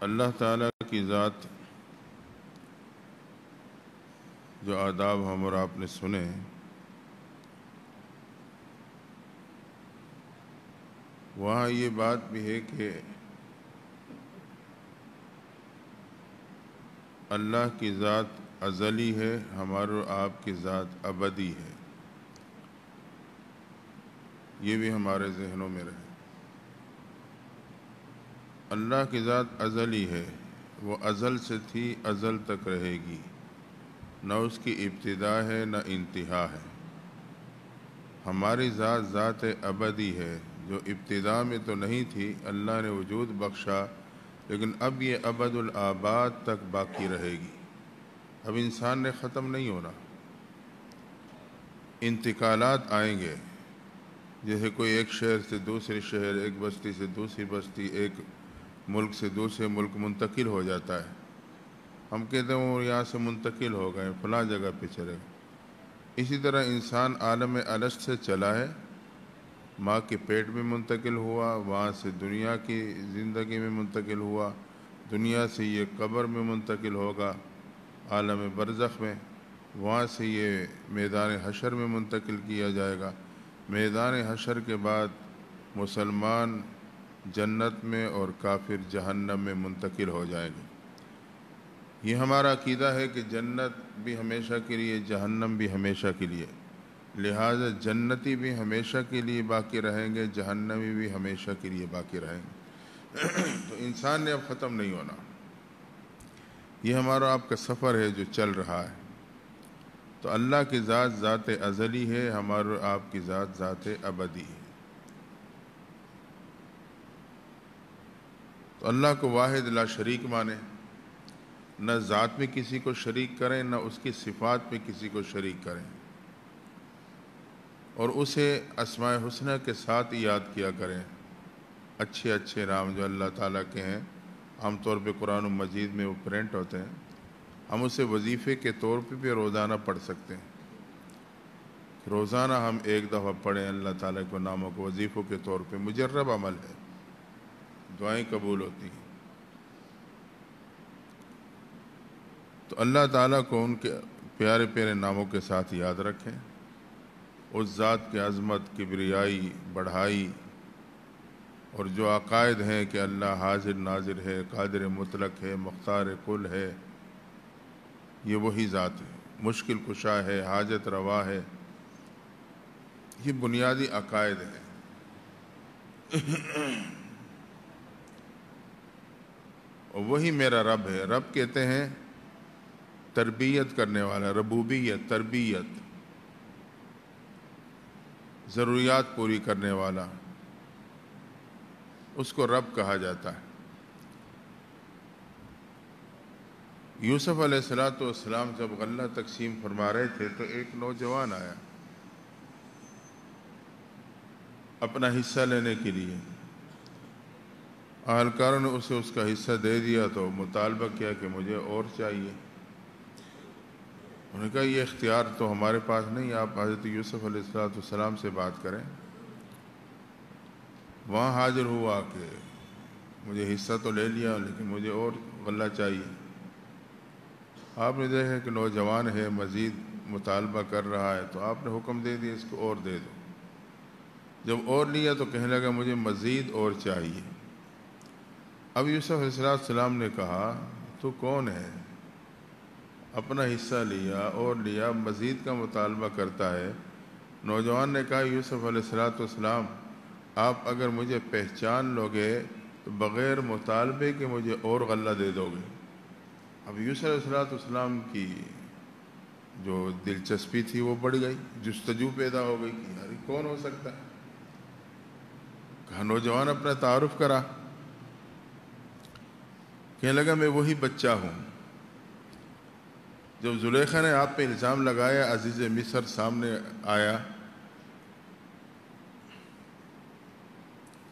اللہ تعالیٰ کی ذات جو آداب ہم اور آپ نے سنے، وہاں یہ بات بھی ہے کہ اللہ کی ذات ازلی ہے، ہمارے اور آپ کی ذات ابدی ہے۔ یہ بھی ہمارے ذہنوں میں رہے۔ اللہ کی ذات ازلی ہے، وہ ازل سے تھی، ازل تک رہے گی، نہ اس کی ابتدا ہے نہ انتہا ہے۔ ہماری ذات ذات ابدی ہے، جو ابتدا میں تو نہیں تھی، اللہ نے وجود بخشا، لیکن اب یہ ابد الآباد تک باقی رہے گی۔ اب انسان نے ختم نہیں ہونا، انتقالات آئیں گے، جیسے کوئی ایک شہر سے دوسرے شہر، ایک بستی سے دوسری بستی، ایک ملک سے دوسرے ملک منتقل ہو جاتا ہے۔ ہم کہتے ہیں وہ یہاں سے منتقل ہو گئے، فلاں جگہ پہ چلے گئے۔ اسی طرح انسان عالم الست سے چلا ہے، ماں کے پیٹ میں منتقل ہوا، وہاں سے دنیا کی زندگی میں منتقل ہوا، دنیا سے یہ قبر میں منتقل ہوگا، عالم برزخ میں، وہاں سے یہ میدان حشر میں منتقل کیا جائے گا۔ میدان حشر کے بعد مسلمان جنت میں اور کافر جہنم میں منتقل ہو جائیں گے۔ یہ ہمارا عقیدہ ہے کہ جنت بھی ہمیشہ کے لیے، جہنم بھی ہمیشہ کے لیے، لہذا جنتی بھی ہمیشہ کے لیے باقی رہیں گے، جہنمی بھی ہمیشہ کے لیے باقی رہیں گے۔ تو انسان نے اب ختم نہیں ہونا۔ یہ ہمارا آپ کا سفر ہے جو چل رہا ہے۔ تو اللہ کی ذات ذات ازلی ہے، ہمارے آپ کی ذات ذات ابدی ہے۔ تو اللہ کو واحد لا شریک مانے، نہ ذات میں کسی کو شریک کریں، نہ اس کی صفات میں کسی کو شریک کریں، اور اسے اسماء حسنہ کے ساتھ یاد کیا کریں۔ اچھے اچھے نام جو اللہ تعالیٰ کے ہیں، عام طور پہ قرآن مجید میں وہ پرنٹ ہوتے ہیں، ہم اسے وظیفے کے طور پہ بھی روزانہ پڑھ سکتے ہیں۔ روزانہ ہم ایک دفعہ پڑھیں اللہ تعالیٰ کے ناموں کو وظیفوں کے طور پہ، مجرب عمل ہے، دعائیں قبول ہوتی ہیں۔ تو اللہ تعالیٰ کو ان کے پیارے پیارے ناموں کے ساتھ یاد رکھیں، اس ذات کی عظمت، کبریائی، بڑھائی، اور جو عقائد ہیں کہ اللہ حاضر ناظر ہے، قادر مطلق ہے، مختار کل ہے، یہ وہی ذات ہے، مشکل کشا ہے، حاجت روا ہے، یہ بنیادی عقائد ہیں۔ اور وہی میرا رب ہے۔ رب کہتے ہیں تربیت کرنے والا، ربوبیت، تربیت، ضروریات پوری کرنے والا، اس کو رب کہا جاتا ہے۔ یوسف علیہ السلام جب غلہ تقسیم فرما رہے تھے تو ایک نوجوان آیا اپنا حصہ لینے کے لیے۔ اہلکاروں نے اسے اس کا حصہ دے دیا تو مطالبہ کیا کہ مجھے اور چاہیے۔ انہوں نے کہا یہ اختیار تو ہمارے پاس نہیں، آپ حضرت یوسف علیہ السلام سے بات کریں۔ وہاں حاضر ہوا کہ مجھے حصہ تو لے لیا لیکن مجھے اور غلہ چاہیے۔ آپ نے دیکھا کہ نوجوان ہے، مزید مطالبہ کر رہا ہے، تو آپ نے حکم دے دیا اس کو اور دے دو۔ جب اور لیا تو کہنے لگا مجھے مزید اور چاہیے۔ اب یوسف علیہ السلام نے کہا تو کون ہے، اپنا حصہ لیا اور لیا، مزید کا مطالبہ کرتا ہے۔ نوجوان نے کہا یوسف علیہ السلام آپ اگر مجھے پہچان لوگے تو بغیر مطالبے کے مجھے اور غلہ دے دو گے۔ اب یوسف علیہ السلام کی جو دلچسپی تھی وہ بڑھ گئی، جستجو پیدا ہو گئی کہ یار کون ہو سکتا ہے۔ کہا نوجوان اپنا تعارف کرا، کہنے لگا میں وہی بچہ ہوں جب زلیخا نے آپ پہ الزام لگایا، عزیز مصر سامنے آیا،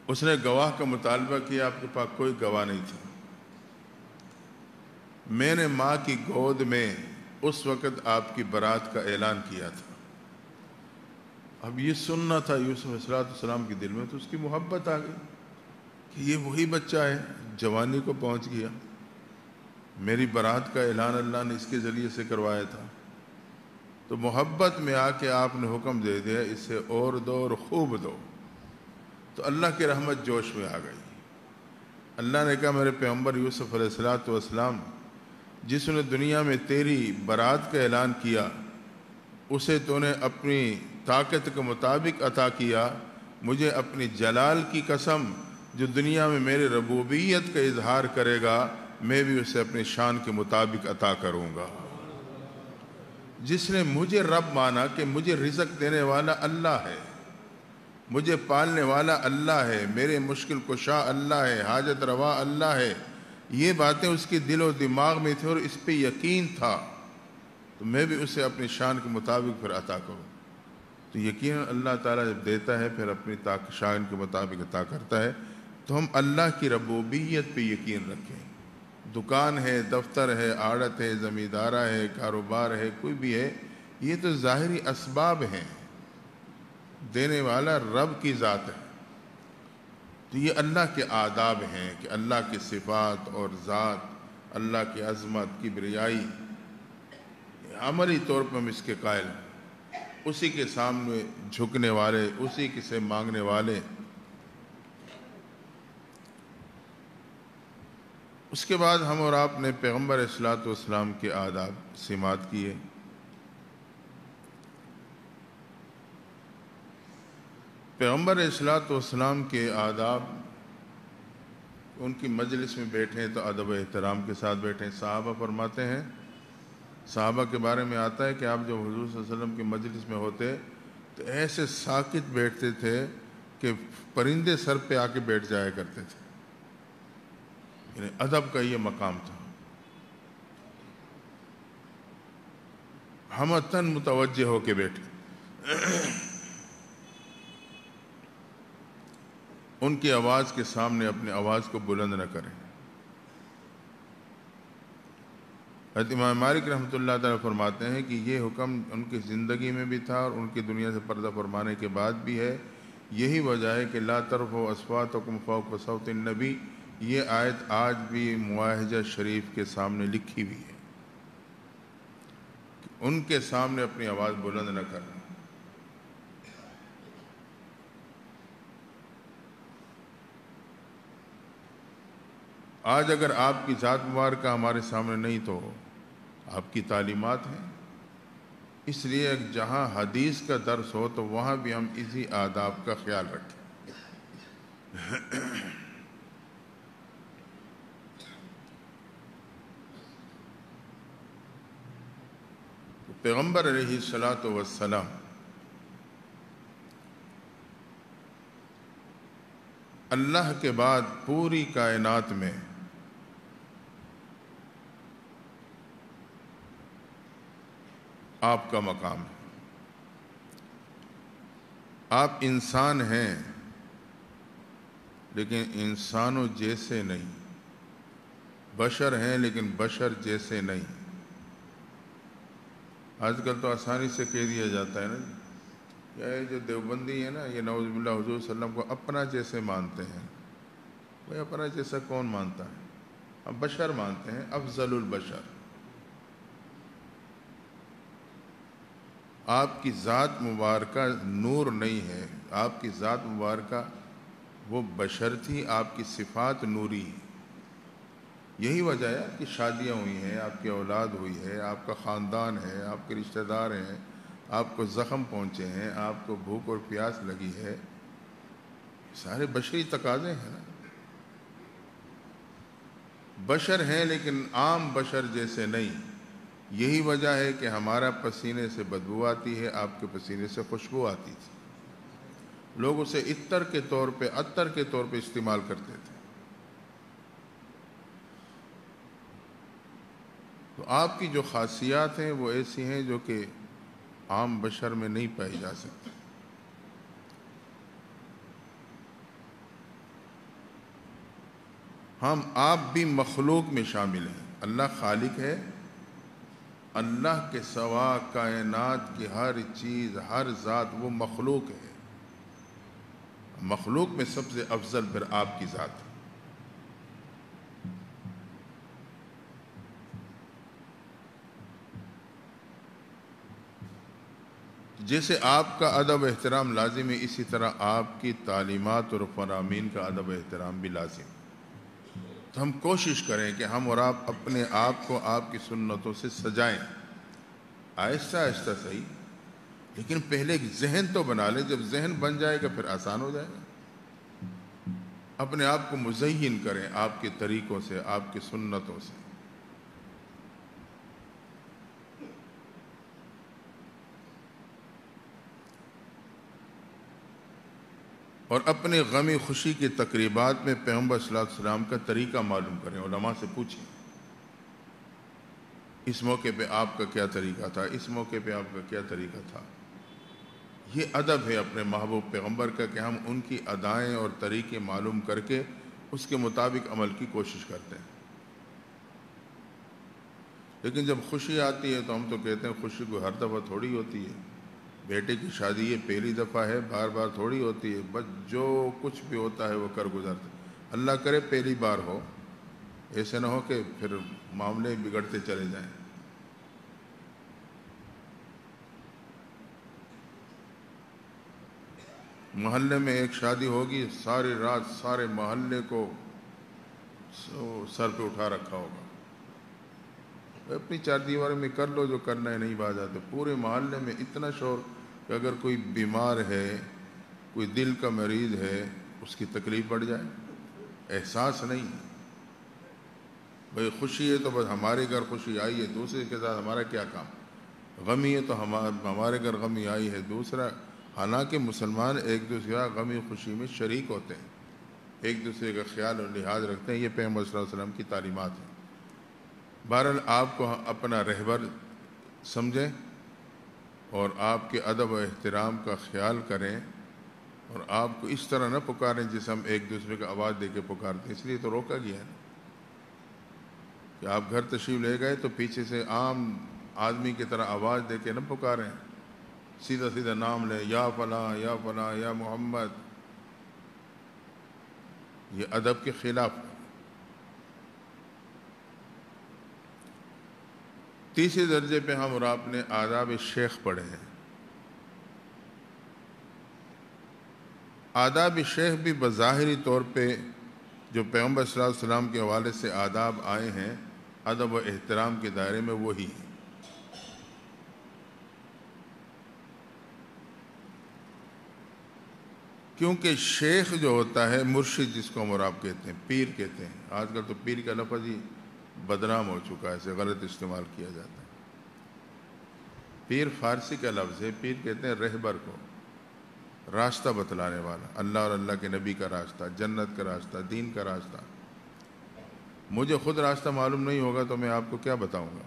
اس نے گواہ کا مطالبہ کیا، آپ کے پاس کوئی گواہ نہیں تھا۔ میں نے ماں کی گود میں اس وقت آپ کی برات کا اعلان کیا تھا۔ اب یہ سننا تھا یوسف علیہ السلام کے دل میں، تو اس کی محبت آ گئی کہ یہ وہی بچہ ہے، جوانی کو پہنچ گیا، میری برات کا اعلان اللہ نے اس کے ذریعے سے کروایا تھا، تو محبت میں آ کے آپ نے حکم دے دیا اسے اور دو اور خوب دو، تو اللہ کی رحمت جوش میں آ گئی۔ اللہ نے کہا میرے پیغمبر یوسف علیہ السلام، جس نے دنیا میں تیری برات کا اعلان کیا اسے تو نے اپنی طاقت کے مطابق عطا کیا، مجھے اپنی جلال کی قسم، جو دنیا میں میرے ربوبیت کا اظہار کرے گا میں بھی اسے اپنی شان کے مطابق عطا کروں گا۔ جس نے مجھے رب مانا کہ مجھے رزق دینے والا اللہ ہے، مجھے پالنے والا اللہ ہے، میرے مشکل کشا اللہ ہے، حاجت روا اللہ ہے، یہ باتیں اس کے دل و دماغ میں تھی اور اس پہ یقین تھا، تو میں بھی اسے اپنی شان کے مطابق پھر عطا کروں۔ تو یقین اللہ تعالیٰ جب دیتا ہے پھر اپنی شان کے مطابق عطا کرتا ہے، تو ہم اللہ کی ربوبیت پہ یقین رکھیں۔ دکان ہے، دفتر ہے، آڑت ہے، زمیندارہ ہے، کاروبار ہے، کوئی بھی ہے، یہ تو ظاہری اسباب ہیں، دینے والا رب کی ذات ہے۔ تو یہ اللہ کے آداب ہیں کہ اللہ کی صفات اور ذات، اللہ کی عظمت، کبریائی، عملی طور پر ہم اس کے قائل ہیں، اسی کے سامنے جھکنے والے، اسی کے سے مانگنے والے۔ اس کے بعد ہم اور آپ نے پیغمبر اصلاۃ والسلام کے آداب سمات کیے۔ پیغمبر اصلاۃ والسلام کے آداب، ان کی مجلس میں بیٹھیں تو ادب و احترام کے ساتھ بیٹھیں۔ صحابہ فرماتے ہیں، صحابہ کے بارے میں آتا ہے کہ آپ جب حضور صلی اللہ علیہ وسلم کی مجلس میں ہوتے تو ایسے ساکت بیٹھتے تھے کہ پرندے سر پہ آ کے بیٹھ جایا کرتے تھے، یعنی ادب کا یہ مقام تھا۔ ہمتاً متوجہ ہو کے بیٹھے، ان کی آواز کے سامنے اپنی آواز کو بلند نہ کریں۔ حضرت امام مالک رحمۃ اللہ تعالیٰ فرماتے ہیں کہ یہ حکم ان کی زندگی میں بھی تھا اور ان کی دنیا سے پردہ فرمانے کے بعد بھی ہے۔ یہی وجہ ہے کہ لا ترفعوا اصواتکم فوق صوت النبی، یہ آیت آج بھی معاہدہ شریف کے سامنے لکھی ہوئی ہے، ان کے سامنے اپنی آواز بلند نہ کرنا۔ آج اگر آپ کی ذات مبارکہ ہمارے سامنے نہیں تو آپ کی تعلیمات ہیں، اس لیے جہاں حدیث کا درس ہو تو وہاں بھی ہم اسی آداب کا خیال رکھیں۔ پیغمبر علیہ الصلاۃ والسلام اللہ کے بعد پوری کائنات میں آپ کا مقام ہے۔ آپ انسان ہیں لیکن انسانوں جیسے نہیں، بشر ہیں لیکن بشر جیسے نہیں۔ آج کل تو آسانی سے کہہ دیا جاتا ہے نا، یہ جو دیوبندی ہے نا، یہ نعوذ باللہ حضور صلی اللہ علیہ وسلم کو اپنا جیسے مانتے ہیں۔ بھئی اپنا جیسا کون مانتا ہے؟ ہم بشر مانتے ہیں، افضل البشر۔ آپ کی ذات مبارکہ نور نہیں ہے، آپ کی ذات مبارکہ وہ بشر تھی، آپ کی صفات نوری ہیں۔ یہی وجہ ہے کہ شادیاں ہوئی ہیں، آپ کی اولاد ہوئی ہے، آپ کا خاندان ہے، آپ کے رشتہ دار ہیں، آپ کو زخم پہنچے ہیں، آپ کو بھوک اور پیاس لگی ہے، سارے بشری تقاضے ہیں نا۔ بشر ہیں لیکن عام بشر جیسے نہیں۔ یہی وجہ ہے کہ ہمارا پسینے سے بدبو آتی ہے، آپ کے پسینے سے خوشبو آتی تھی، لوگ اسے عطر کے طور پہ استعمال کرتے تھے۔ تو آپ کی جو خاصیات ہیں وہ ایسی ہیں جو کہ عام بشر میں نہیں پائی جا سکتی۔ آپ بھی مخلوق میں شامل ہیں۔ اللہ خالق ہے، اللہ کے سوا کائنات کی ہر چیز، ہر ذات وہ مخلوق ہے۔ مخلوق میں سب سے افضل پھر آپ کی ذات ہے۔ جیسے آپ کا ادب و احترام لازم ہے، اسی طرح آپ کی تعلیمات اور فرامین کا ادب و احترام بھی لازم ہے۔ تو ہم کوشش کریں کہ ہم اور آپ اپنے آپ کو آپ کی سنتوں سے سجائیں، آہستہ آہستہ صحیح، لیکن پہلے ایک ذہن تو بنا لیں۔ جب ذہن بن جائے گا پھر آسان ہو جائے گا۔ اپنے آپ کو مزین کریں آپ کے طریقوں سے، آپ کی سنتوں سے۔ اور اپنے غمی خوشی کی تقریبات میں پیغمبر صلی اللہ علیہ وسلم کا طریقہ معلوم کریں، علماء سے پوچھیں اس موقع پہ آپ کا کیا طریقہ تھا، اس موقع پہ آپ کا کیا طریقہ تھا۔ یہ ادب ہے اپنے محبوب پیغمبر کا کہ ہم ان کی ادائیں اور طریقے معلوم کر کے اس کے مطابق عمل کی کوشش کرتے ہیں۔ لیکن جب خوشی آتی ہے تو ہم تو کہتے ہیں خوشی کو ہر دفعہ تھوڑی ہوتی ہے، بیٹے کی شادی یہ پہلی دفعہ ہے، بار بار تھوڑی ہوتی ہے، بس جو کچھ بھی ہوتا ہے وہ کر گزرتے ہیں۔ اللہ کرے پہلی بار ہو، ایسے نہ ہو کہ پھر معاملے بگڑتے چلے جائیں۔ محلے میں ایک شادی ہوگی، ساری رات سارے محلے کو سر پہ اٹھا رکھا ہوگا، اپنی چار دیواروں میں کر لو جو کرنا ہے، نہیں باز آتے۔ پورے محلے میں اتنا شور کہ اگر کوئی بیمار ہے، کوئی دل کا مریض ہے، اس کی تکلیف بڑھ جائے، احساس نہیں۔ بھئی خوشی ہے تو بس ہمارے گھر خوشی آئی ہے، دوسرے کے ساتھ ہمارا کیا کام۔ غمی ہے تو ہمارے گھر غمی آئی ہے دوسرا۔ حالانکہ مسلمان ایک دوسرے کا غمی خوشی میں شریک ہوتے ہیں، ایک دوسرے کا خیال اور لحاظ رکھتے ہیں۔ یہ پیغمبر صلی اللہ علیہ وسلم کی تعلیمات ہیں۔ بہرحال آپ کو اپنا رہبر سمجھیں اور آپ کے ادب و احترام کا خیال کریں، اور آپ کو اس طرح نہ پکاریں جسے ہم ایک دوسرے کا آواز دے کے پکارتے ہیں۔ اس لیے تو روکا گیا ہے کہ آپ گھر تشریف لے گئے تو پیچھے سے عام آدمی کی طرح آواز دے کے نہ پکاریں، سیدھا سیدھا نام لیں، یا فلاں یا فلاں یا محمد۔ یہ ادب کے خلاف ہے۔ تیسرے درجے پہ ہم اور آپ نے آداب شیخ پڑھے ہیں۔ آداب شیخ بھی بظاہری طور پہ جو پیغمبر صلی اللہ علیہ وسلم کے حوالے سے آداب آئے ہیں ادب و احترام کے دائرے میں، وہی ہیں۔ کیونکہ شیخ جو ہوتا ہے، مرشد جس کو ہم اور آپ کہتے ہیں، پیر کہتے ہیں۔ آج کل تو پیر کا لفظ ہی بدنام ہو چکا ہے، اسے غلط استعمال کیا جاتا ہے۔ پیر فارسی کا لفظ ہے، پیر کہتے ہیں رہبر کو، راستہ بتلانے والا، اللہ اور اللہ کے نبی کا راستہ، جنت کا راستہ، دین کا راستہ۔ مجھے خود راستہ معلوم نہیں ہوگا تو میں آپ کو کیا بتاؤں گا؟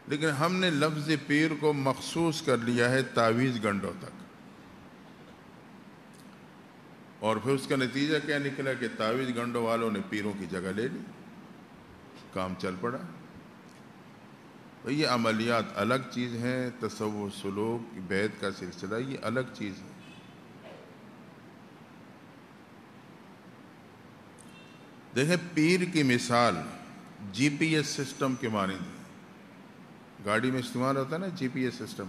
لیکن ہم نے لفظ پیر کو مخصوص کر لیا ہے تعویذ گنڈوں تک، اور پھر اس کا نتیجہ کیا نکلا کہ تعویذ گنڈوں والوں نے پیروں کی جگہ لے لی، کام چل پڑا۔ یہ عملیات الگ چیز ہیں، تصوف، سلوک، بیعت کا سلسلہ یہ الگ چیز ہے۔ دیکھیں پیر کی مثال جی پی ایس سسٹم کے مانند ہے۔ گاڑی میں استعمال ہوتا ہے نا جی پی ایس سسٹم،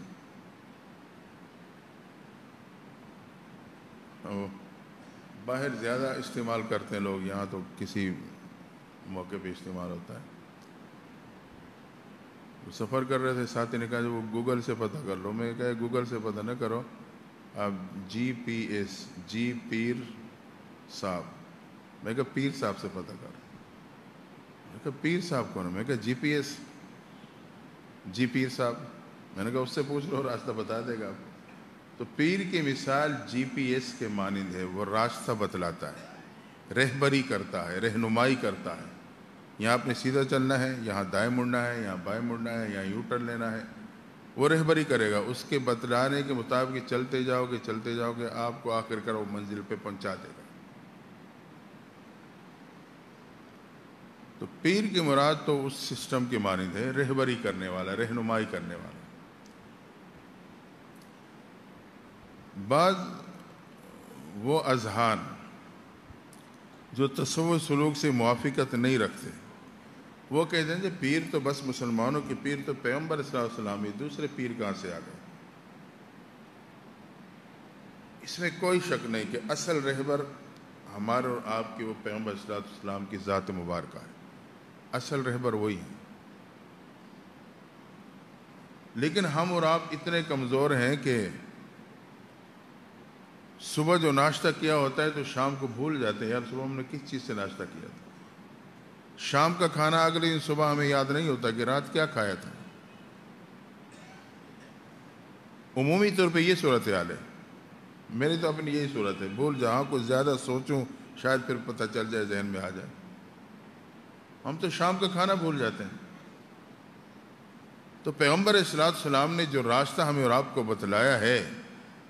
باہر زیادہ استعمال کرتے ہیں لوگ، یہاں تو کسی موقع پہ استعمال ہوتا ہے۔ سفر کر رہے تھے، ساتھی نے کہا وہ گوگل سے پتہ کر لو۔ میں کہا گوگل سے پتہ نہ کرو، آپ جی پی ایس، جی پیر صاحب، میں کہا پیر صاحب سے پتہ کرو۔ میں کہا پیر صاحب کون ہے؟ میں کہا جی پی ایس، جی پیر صاحب۔ میں نے کہا اس سے پوچھ لو، راستہ بتا دے گا آپ کو۔ تو پیر کی مثال جی پی ایس کے مانند ہے، وہ راستہ بتلاتا ہے، رہبری کرتا ہے، رہنمائی کرتا ہے۔ یہاں آپ نے سیدھا چلنا ہے، یہاں دائیں مڑنا ہے، یہاں بائیں مڑنا ہے، یہاں یو ٹرن لینا ہے، وہ رہبری کرے گا۔ اس کے بتلانے کے مطابق چلتے جاؤ گے، آپ کو آخر کر وہ منزل پہ پہنچا دے گا۔ تو پیر کی مراد تو اس سسٹم کے مانند ہے، رہبری کرنے والا، رہنمائی کرنے والا۔ بعض وہ اذہان جو تصوف سلوک سے موافقت نہیں رکھتے، وہ کہتے ہیں کہ پیر تو بس مسلمانوں کے پیر تو پیغمبر صلی اللہ علیہ وسلم ہی، دوسرے پیر کہاں سے آ گئے؟ اس میں کوئی شک نہیں کہ اصل رہبر ہمارے اور آپ کی وہ پیغمبر صلی اللہ علیہ وسلم کی ذات مبارکہ ہے، اصل رہبر وہی ہیں۔ لیکن ہم اور آپ اتنے کمزور ہیں کہ صبح جو ناشتہ کیا ہوتا ہے تو شام کو بھول جاتے ہیں، یار صبح ہم نے کس چیز سے ناشتہ کیا تھا۔ شام کا کھانا اگلے دن صبح ہمیں یاد نہیں ہوتا کہ رات کیا کھایا تھا۔ عمومی طور پہ یہ صورتحال ہے، میری تو اپنی یہی صورت ہے، بھول جاؤں، کچھ زیادہ سوچوں شاید پھر پتہ چل جائے، ذہن میں آ جائے۔ ہم تو شام کا کھانا بھول جاتے ہیں۔ تو پیغمبر صلی اللہ علیہ وسلم نے جو راستہ ہمیں اور آپ کو بتلایا ہے،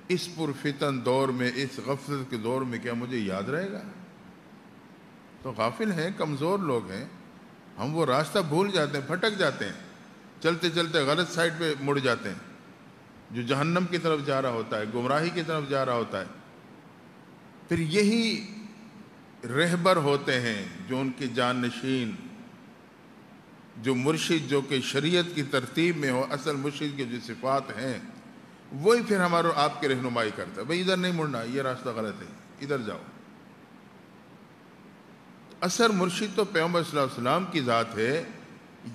اس پرفتن دور میں، اس غفلت کے دور میں کیا مجھے یاد رہے گا؟ تو غافل ہیں، کمزور لوگ ہیں، ہم وہ راستہ بھول جاتے ہیں، بھٹک جاتے ہیں، چلتے چلتے غلط سائٹ پہ مڑ جاتے ہیں، جو جہنم کی طرف جا رہا ہوتا ہے، گمراہی کی طرف جا رہا ہوتا ہے۔ پھر یہی رہبر ہوتے ہیں جو ان کے جانشین، جو مرشد، جو کہ شریعت کی ترتیب میں ہو، اصل مرشد کی جو صفات ہیں، وہی پھر ہمارے آپ کی رہنمائی کرتا ہے، بھئی ادھر نہیں مڑنا، یہ راستہ غلط ہے، ادھر جاؤ۔ اصل مرشد تو پیغمبر صلی اللہ علیہ وسلم کی ذات ہے۔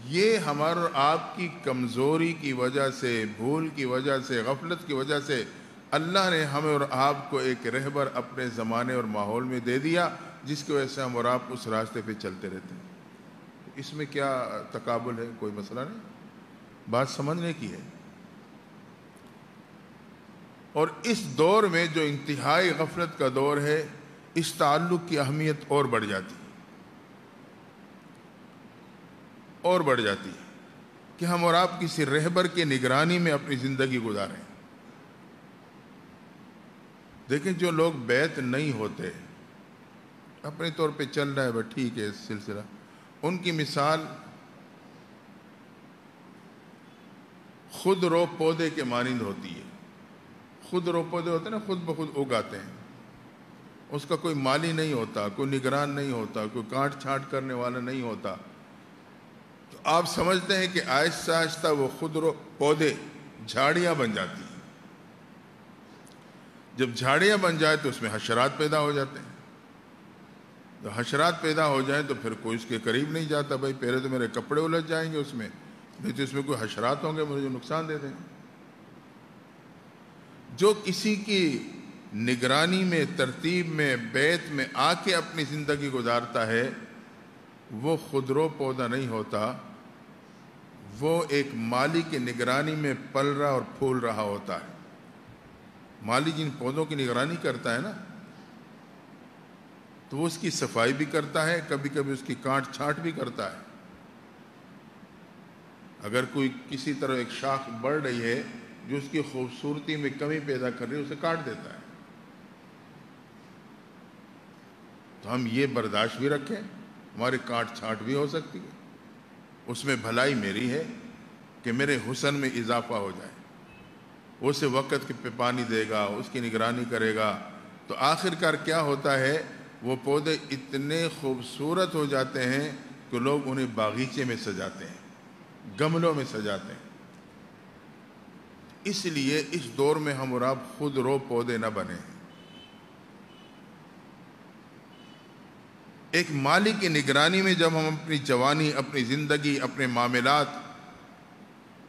یہ ہمارے اور آپ کی کمزوری کی وجہ سے، بھول کی وجہ سے، غفلت کی وجہ سے اللہ نے ہمیں اور آپ کو ایک رہبر اپنے زمانے اور ماحول میں دے دیا، جس کی وجہ سے ہم اور آپ اس راستے پہ چلتے رہتے ہیں۔ اس میں کیا تقابل ہے؟ کوئی مسئلہ نہیں، بات سمجھنے کی ہے۔ اور اس دور میں جو انتہائی غفلت کا دور ہے، اس تعلق کی اہمیت اور بڑھ جاتی ہے، اور بڑھ جاتی ہے کہ ہم اور آپ کسی رہبر کی نگرانی میں اپنی زندگی گزاریں۔ دیکھیں جو لوگ بیعت نہیں ہوتے، اپنے طور پہ چل رہا ہے، بس ٹھیک ہے سلسلہ، ان کی مثال خود رو پودے کے مانند ہوتی ہے۔ خود رو پودے ہوتے ہیں نا، خود بخود اگاتے ہیں، اس کا کوئی مالی نہیں ہوتا، کوئی نگران نہیں ہوتا، کوئی کاٹ چھانٹ کرنے والا نہیں ہوتا۔ تو آپ سمجھتے ہیں کہ آہستہ آہستہ وہ خود رو پودے جھاڑیاں بن جاتی ہیں۔ جب جھاڑیاں بن جائے تو اس میں حشرات پیدا ہو جاتے ہیں۔ تو حشرات پیدا ہو جائیں تو پھر کوئی اس کے قریب نہیں جاتا، بھائی پہلے تو میرے کپڑے الجھ جائیں گے اس میں، نہیں تو اس میں کوئی حشرات ہوں گے مجھے نقصان دے دیں گے۔ جو کسی کی نگرانی میں، ترتیب میں، بیت میں آ کے اپنی زندگی گزارتا ہے، وہ خودرو پودا نہیں ہوتا، وہ ایک مالی کی نگرانی میں پل رہا اور پھول رہا ہوتا ہے۔ مالی جن پودوں کی نگرانی کرتا ہے نا، تو وہ اس کی صفائی بھی کرتا ہے، کبھی کبھی اس کی کاٹ چھانٹ بھی کرتا ہے۔ اگر کوئی کسی طرح ایک شاخ بڑھ رہی ہے جو اس کی خوبصورتی میں کمی پیدا کر رہی ہے، اسے کاٹ دیتا ہے۔ تو ہم یہ برداشت بھی رکھیں، ہماری کاٹ چھانٹ بھی ہو سکتی ہے، اس میں بھلائی میری ہے کہ میرے حسن میں اضافہ ہو جائے۔ وہ اسے وقت پہ پانی دے گا، اس کی نگرانی کرے گا، تو آخر کار کیا ہوتا ہے، وہ پودے اتنے خوبصورت ہو جاتے ہیں کہ لوگ انہیں باغیچے میں سجاتے ہیں، گملوں میں سجاتے ہیں۔ اس لیے اس دور میں ہم اور آپ خود رو پودے نہ بنیں۔ ایک مالی کی نگرانی میں جب ہم اپنی جوانی، اپنی زندگی، اپنے معاملات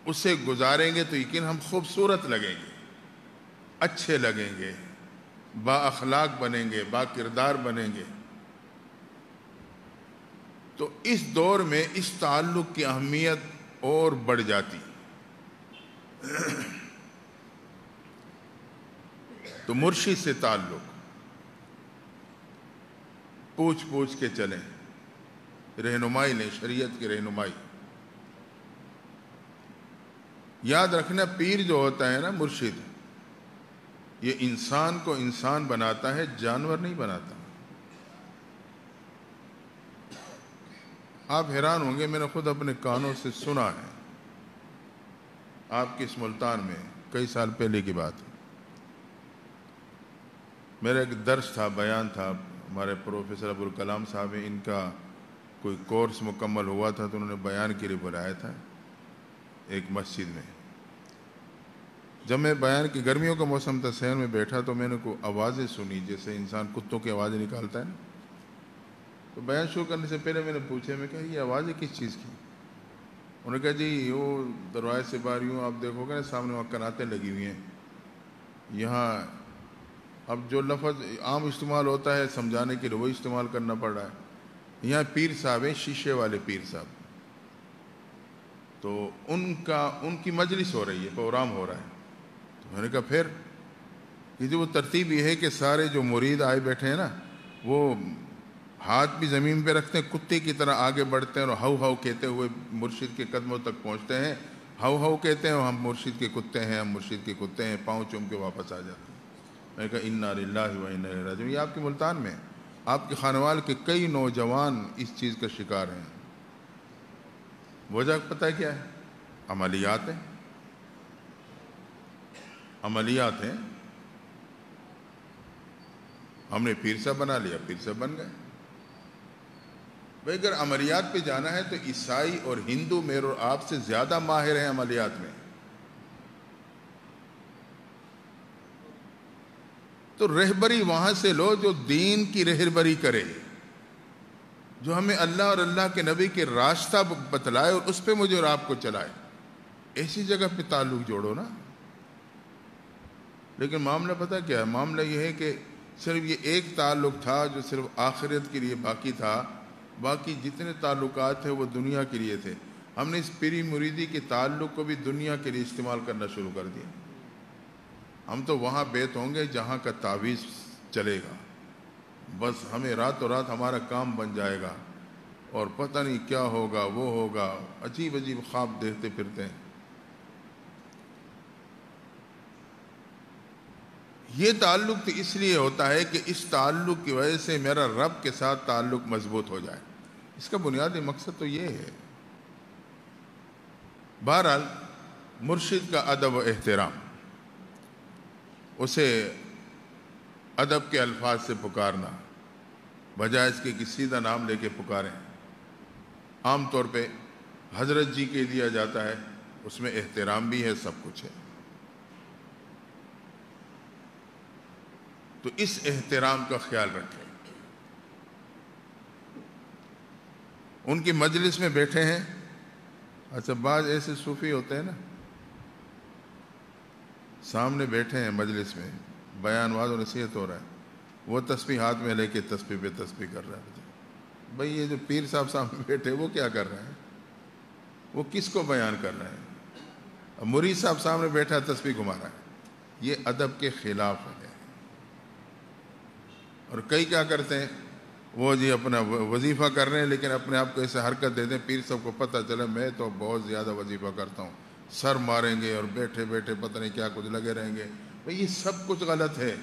اسے گزاریں گے تو یقین ہم خوبصورت لگیں گے، اچھے لگیں گے، با اخلاق بنیں گے، با کردار بنیں گے۔ تو اس دور میں اس تعلق کی اہمیت اور بڑھ جاتی۔ تو مرشد سے تعلق پوچھ پوچھ کے چلیں، رہنمائی لیں، شریعت کی رہنمائی۔ یاد رکھنا، پیر جو ہوتا ہے نا، مرشد، یہ انسان کو انسان بناتا ہے، جانور نہیں بناتا۔ آپ حیران ہوں گے، میں نے خود اپنے کانوں سے سنا ہے، آپ کے اس ملتان میں کئی سال پہلے کی بات ہے۔ میرا ایک درس تھا، بیان تھا، ہمارے پروفیسر ابوالکلام صاحب ہیں، ان کا کوئی کورس مکمل ہوا تھا تو انہوں نے بیان کے لیے بلایا تھا ایک مسجد میں. جب میں بیان کی گرمیوں کا موسم تھا، صحن میں بیٹھا تو میں نے کوئی آوازیں سنی جیسے انسان کتوں کی آوازیں نکالتا ہے نا. تو بیان شروع کرنے سے پہلے میں نے پوچھا، میں کہا یہ آوازیں کس چیز کی؟ انہوں نے کہا جی وہ دروازے سے باہر یوں آپ دیکھو گے نا سامنے وہاں کناتیں لگی ہوئی ہیں. یہاں اب جو لفظ عام استعمال ہوتا ہے سمجھانے کے لیے وہی استعمال کرنا پڑ رہا ہے. یہاں پیر صاحب ہیں، شیشے والے پیر صاحب، تو ان کی مجلس ہو رہی ہے، پروگرام ہو رہا ہے. تو میں نے کہا پھر یہ جو وہ ترتیب یہ ہے کہ سارے جو مرید آئے بیٹھے ہیں نا وہ ہاتھ بھی زمین پہ رکھتے ہیں، کتے کی طرح آگے بڑھتے ہیں اور ہاؤ ہاؤ کہتے ہوئے مرشد کے قدموں تک پہنچتے ہیں. ہاؤ ہاؤ کہتے ہیں ہم مرشد کے کتے ہیں، ہم مرشد کے کتے ہیں، پاؤں چوم کے واپس آ جاتے ہیں. میں نے کہا انا للہ و انا الیہ راجعون. یہ آپ کے ملتان میں آپ کے خانوال کے کئی نوجوان اس چیز کا شکار ہیں. وجہ پتہ ہے کیا ہے؟ عملیات ہیں، عملیات ہیں. ہم نے پیر صاحب بنا لیا، پیر صاحب بن گئے. بھائی اگر عملیات پہ جانا ہے تو عیسائی اور ہندو میرے اور آپ سے زیادہ ماہر ہیں عملیات میں. تو رہبری وہاں سے لو جو دین کی رہبری کرے، جو ہمیں اللہ اور اللہ کے نبی کے راستہ بتلائے اور اس پہ مجھے اور آپ کو چلائے. ایسی جگہ پہ تعلق جوڑو نا. لیکن معاملہ پتہ کیا ہے؟ معاملہ یہ ہے کہ صرف یہ ایک تعلق تھا جو صرف آخرت کے لیے باقی تھا، باقی جتنے تعلقات تھے وہ دنیا کے لیے تھے. ہم نے اس پیری مریدی کے تعلق کو بھی دنیا کے لیے استعمال کرنا شروع کر دیا. ہم تو وہاں بیت ہوں گے جہاں کا تعویذ چلے گا، بس ہمیں راتوں رات ہمارا کام بن جائے گا اور پتہ نہیں کیا ہوگا وہ ہوگا. عجیب عجیب خواب دیکھتے پھرتے ہیں. یہ تعلق تو اس لیے ہوتا ہے کہ اس تعلق کی وجہ سے میرا رب کے ساتھ تعلق مضبوط ہو جائے. اس کا بنیادی مقصد تو یہ ہے. بہرحال مرشد کا ادب و احترام، اسے ادب کے الفاظ سے پکارنا بجائے اس کے کہ سیدھا نام لے کے پکاریں. عام طور پہ حضرت جی کے دیا جاتا ہے، اس میں احترام بھی ہے، سب کچھ ہے. تو اس احترام کا خیال رکھیں. ان کی مجلس میں بیٹھے ہیں. اچھا بعض ایسے صوفی ہوتے ہیں نا، سامنے بیٹھے ہیں مجلس میں، بیان واز و نصیحت ہو رہا ہے، وہ تسبیح ہاتھ میں لے کے تسبیح پہ تسبیح کر رہا ہے. بھئی یہ جو پیر صاحب سامنے بیٹھے وہ کیا کر رہے ہیں؟ وہ کس کو بیان کر رہے ہیں؟ مرید صاحب سامنے بیٹھا تسبیح گھما رہا ہے. یہ ادب کے خلاف ہے. اور کئی کیا کرتے ہیں، وہ جی اپنا وظیفہ کر رہے ہیں لیکن اپنے آپ کو ایسے حرکت دے دیں پیر صاحب کو پتہ چلے میں تو بہت زیادہ وظیفہ کرتا ہوں، سر ماریں گے اور بیٹھے بیٹھے پتہ نہیں کیا کچھ لگے رہیں گے. بھئی یہ سب کچھ غلط ہے.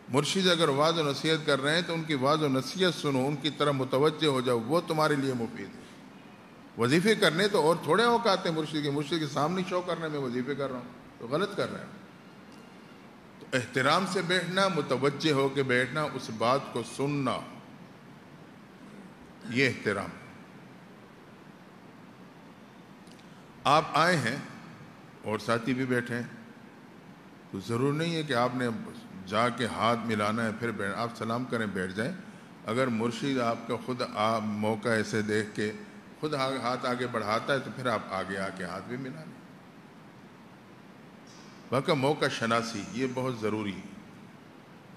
مرشد اگر واعظ و نصیحت کر رہے ہیں تو ان کی واعظ و نصیحت سنو، ان کی طرف متوجہ ہو جاؤ، وہ تمہارے لیے مفید ہے. وظیفے کرنے تو اور تھوڑے اوقات ہیں مرشد کے سامنے شو کرنے میں وظیفے کر رہا ہوں تو غلط کر رہے ہیں. تو احترام سے بیٹھنا، متوجہ ہو کے بیٹھنا، اس بات کو سننا، یہ احترام. آپ آئے ہیں اور ساتھی بھی بیٹھے ہیں تو ضرور نہیں ہے کہ آپ نے جا کے ہاتھ ملانا ہے پھر آپ سلام کریں بیٹھ جائیں. اگر مرشد آپ کا خود موقع ایسے دیکھ کے خود ہاتھ آگے بڑھاتا ہے تو پھر آپ آگے آ کے ہاتھ بھی ملا لیں. باقی موقع شناسی یہ بہت ضروری ہے.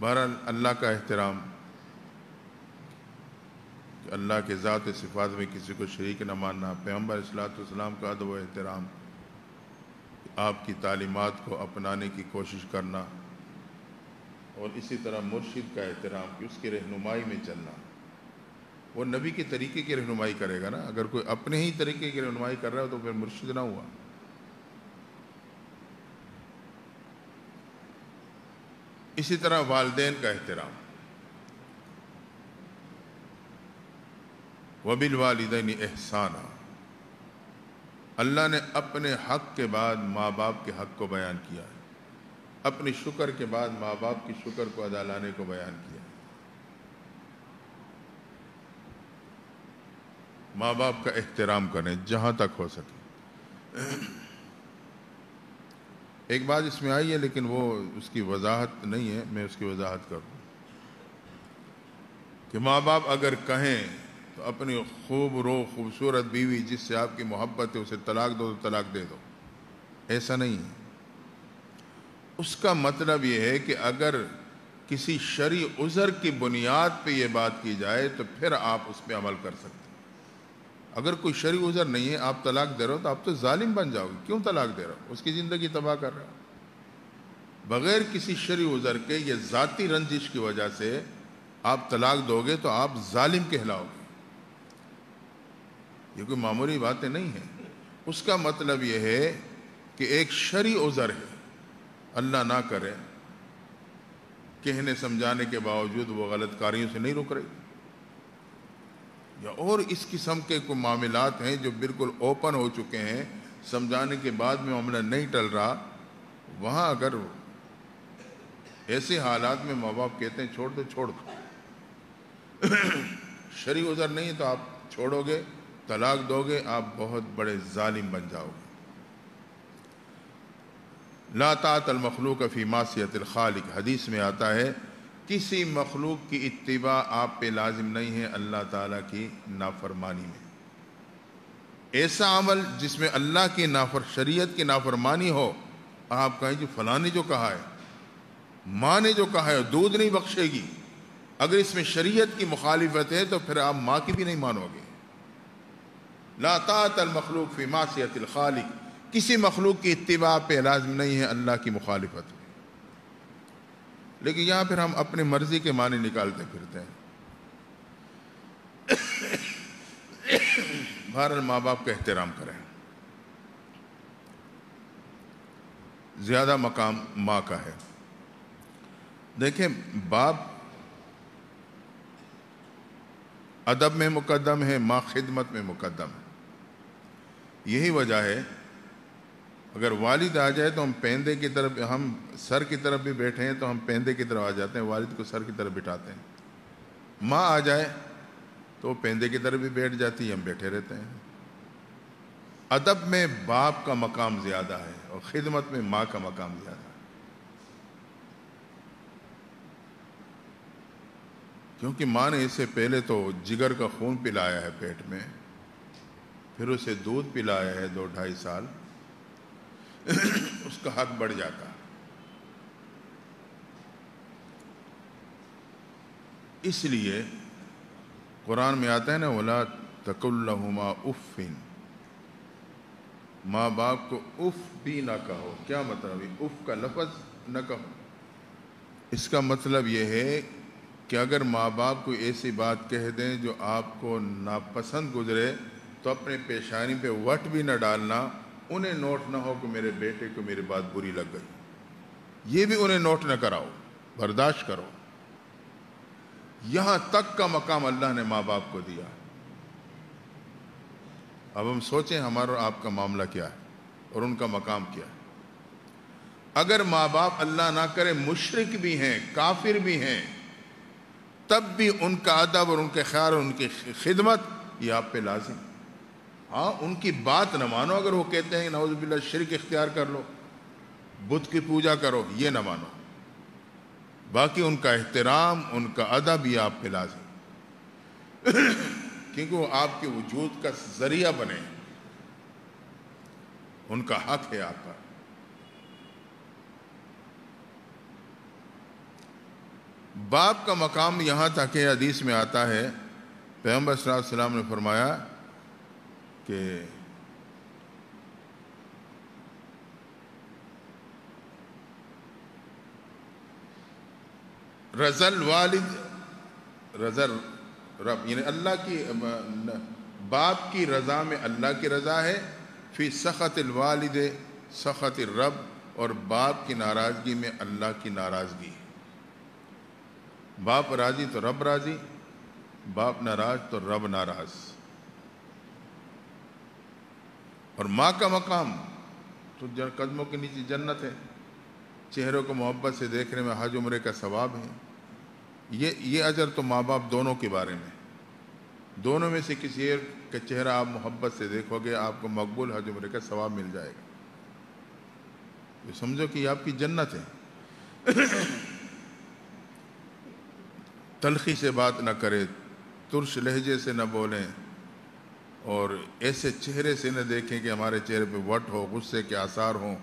بہرحال اللہ کا احترام، کہ اللہ کے ذات صفات میں کسی کو شریک نہ ماننا، پیغمبر صلیٰ والسلام کا ادب و احترام، آپ کی تعلیمات کو اپنانے کی کوشش کرنا، اور اسی طرح مرشد کا احترام کہ اس کی رہنمائی میں چلنا. وہ نبی کے طریقے کی رہنمائی کرے گا نا. اگر کوئی اپنے ہی طریقے کی رہنمائی کر رہا ہے تو پھر مرشد نہ ہوا. اسی طرح والدین کا احترام. وَبِالْوَالِدَيْنِ إِحْسَانًا. اللہ نے اپنے حق کے بعد ماں باپ کے حق کو بیان کیا ہے، اپنی شکر کے بعد ماں باپ کی شکر کو ادا لانے کو بیان کیا. ماں باپ کا احترام کریں جہاں تک ہو سکے۔ ایک بات اس میں آئی ہے لیکن وہ اس کی وضاحت نہیں ہے، میں اس کی وضاحت کروں کہ ماں باپ اگر کہیں تو اپنی خوبصورت بیوی جس سے آپ کی محبت ہے اسے طلاق دو تو طلاق دے دو، ایسا نہیں ہے۔ اس کا مطلب یہ ہے کہ اگر کسی شرعی عذر کی بنیاد پہ یہ بات کی جائے تو پھر آپ اس پہ عمل کر سکتے ہیں۔ اگر کوئی شرعی عذر نہیں ہے، آپ طلاق دے رہے ہو تو آپ تو ظالم بن جاؤ گے۔ کیوں طلاق دے رہے ہو؟ اس کی زندگی تباہ کر رہے ہو۔ بغیر کسی شرعی عذر کے یہ ذاتی رنجش کی وجہ سے آپ طلاق دو گے تو آپ ظالم کہلاؤ گے۔ یہ کوئی معمولی باتیں نہیں ہیں۔ اس کا مطلب یہ ہے کہ ایک شرعی عذر ہے، اللہ نہ کرے کہنے سمجھانے کے باوجود وہ غلط کاریوں سے نہیں رک رہی، یا اور اس قسم کے کوئی معاملات ہیں جو بالکل اوپن ہو چکے ہیں، سمجھانے کے بعد میں معاملہ نہیں ٹل رہا، وہاں اگر ایسے حالات میں ماں باپ کہتے ہیں چھوڑ دو چھوڑ دو، شرعی عذر نہیں ہے تو آپ چھوڑو گے، طلاق دو گے، آپ بہت بڑے ظالم بن جاؤ گے۔ لا طاعت المخلوق فی معصیت الخالق، حدیث میں آتا ہے کسی مخلوق کی اتباع آپ پہ لازم نہیں ہے اللہ تعالیٰ کی نافرمانی میں۔ ایسا عمل جس میں اللہ کی شریعت کی نافرمانی ہو، آپ کہیں جی فلاں نے جو کہا ہے، ماں نے جو کہا ہے دودھ نہیں بخشے گی، اگر اس میں شریعت کی مخالفت ہے تو پھر آپ ماں کی بھی نہیں مانو گے۔ لا طاعت المخلوق فی معصیت الخالق، کسی مخلوق کی اتباع پہ لازم نہیں ہے اللہ کی مخالفت میں۔ لیکن یہاں پھر ہم اپنی مرضی کے معنی نکالتے پھرتے ہیں۔ بہرحال ماں باپ کا احترام کریں، زیادہ مقام ماں کا ہے۔ دیکھیں باپ ادب میں مقدم ہے، ماں خدمت میں مقدم ہے۔ یہی وجہ ہے اگر والد آ جائے تو ہم پیندے کی طرف، ہم سر کی طرف بھی بیٹھے ہیں تو ہم پیندے کی طرف آ جاتے ہیں، والد کو سر کی طرف بٹھاتے ہیں۔ ماں آ جائے تو وہ پیندے کی طرف بھی بیٹھ جاتی ہے، ہم بیٹھے رہتے ہیں۔ ادب میں باپ کا مقام زیادہ ہے اور خدمت میں ماں کا مقام زیادہ ہے، کیونکہ ماں نے اس سے پہلے تو جگر کا خون پلایا ہے پیٹ میں، پھر اسے دودھ پلایا ہے 2-2.5 سال، اس کا حق بڑھ جاتا۔ اس لیے قرآن میں آتا ہے نا وَلَا تَقُلْ لَهُمَا اُفٍّ، ماں باپ کو اف بھی نہ کہو۔ کیا مطلب ہے اف کا لفظ نہ کہو؟ اس کا مطلب یہ ہے کہ اگر ماں باپ کو ایسی بات کہہ دیں جو آپ کو ناپسند گزرے تو اپنے پیشانی پہ وٹ بھی نہ ڈالنا، انہیں نوٹ نہ ہو کہ میرے بیٹے کو میری بات بری لگ گئی، یہ بھی انہیں نوٹ نہ کراؤ، برداشت کرو۔ یہاں تک کا مقام اللہ نے ماں باپ کو دیا۔ اب ہم سوچیں ہمارا اور آپ کا معاملہ کیا ہے اور ان کا مقام کیا ہے۔ اگر ماں باپ اللہ نہ کرے مشرک بھی ہیں، کافر بھی ہیں، تب بھی ان کا ادب اور ان کے خیال اور ان کی خدمت یہ آپ پہ لازم۔ ہاں ان کی بات نہ مانو، اگر وہ کہتے ہیں نعوذ باللہ شرک اختیار کر لو، بت کی پوجا کرو، یہ نہ مانو، باقی ان کا احترام، ان کا ادب یہ آپ پہ لازم، کیونکہ وہ آپ کے وجود کا ذریعہ بنے، ان کا حق ہے آپ پر۔ باپ کا مقام یہاں تک ہے، حدیث میں آتا ہے پیغمبر صلی اللہ علیہ وسلم نے فرمایا کہ رضا الوالد رضا رب، یعنی اللہ کی باپ کی رضا میں اللہ کی رضا ہے، فی سخط الوالد سخط الرب، اور باپ کی ناراضگی میں اللہ کی ناراضگی ہے۔ باپ راضی تو رب راضی، باپ ناراض تو رب ناراض۔ اور ماں کا مقام تو قدموں کے نیچے جنت ہے، چہروں کو محبت سے دیکھنے میں حج عمرے کا ثواب ہے۔ یہ اجر تو ماں باپ دونوں کے بارے میں، دونوں میں سے کسی ایک کہ چہرہ آپ محبت سے دیکھو گے، آپ کو مقبول حج عمرے کا ثواب مل جائے گا. یہ سمجھو کہ یہ آپ کی جنت ہے. تلخی سے بات نہ کرے، ترش لہجے سے نہ بولیں، اور ایسے چہرے سے نہ دیکھیں کہ ہمارے چہرے پہ وٹ ہو، غصے کے آثار ہوں.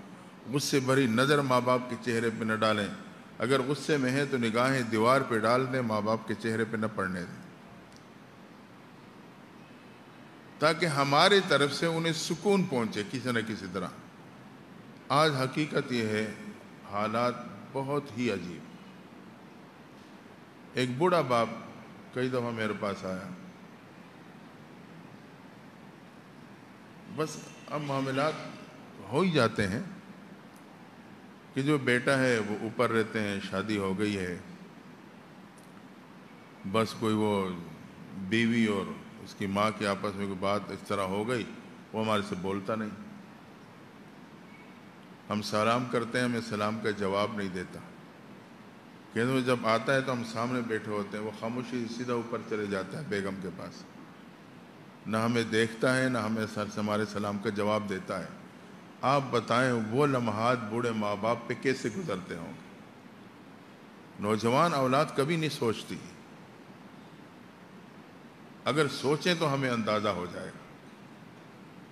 غصے بھری نظر ماں باپ کے چہرے پہ نہ ڈالیں. اگر غصے میں ہیں تو نگاہیں دیوار پہ ڈال دیں، ماں باپ کے چہرے پہ نہ پڑنے دیں، تاکہ ہماری طرف سے انہیں سکون پہنچے کسی نہ کسی طرح. آج حقیقت یہ ہے، حالات بہت ہی عجیب. ایک بوڑھا باپ کئی دفعہ میرے پاس آیا. بس اب معاملات ہو ہی جاتے ہیں کہ جو بیٹا ہے وہ اوپر رہتے ہیں، شادی ہو گئی ہے، بس کوئی وہ بیوی اور اس کی ماں کی آپس میں کوئی بات اس طرح ہو گئی، وہ ہمارے سے بولتا نہیں. ہم سلام کرتے ہیں، ہمیں سلام کا جواب نہیں دیتا. کہ وہ جب آتا ہے تو ہم سامنے بیٹھے ہوتے ہیں، وہ خاموشی سیدھا اوپر چلے جاتا ہے بیگم کے پاس. نہ ہمیں دیکھتا ہے، نہ ہمیں ہمارے سلام کا جواب دیتا ہے. آپ بتائیں وہ لمحات بوڑھے ماں باپ پہ کیسے گزرتے ہوں گے؟ نوجوان اولاد کبھی نہیں سوچتی. اگر سوچیں تو ہمیں اندازہ ہو جائے گا.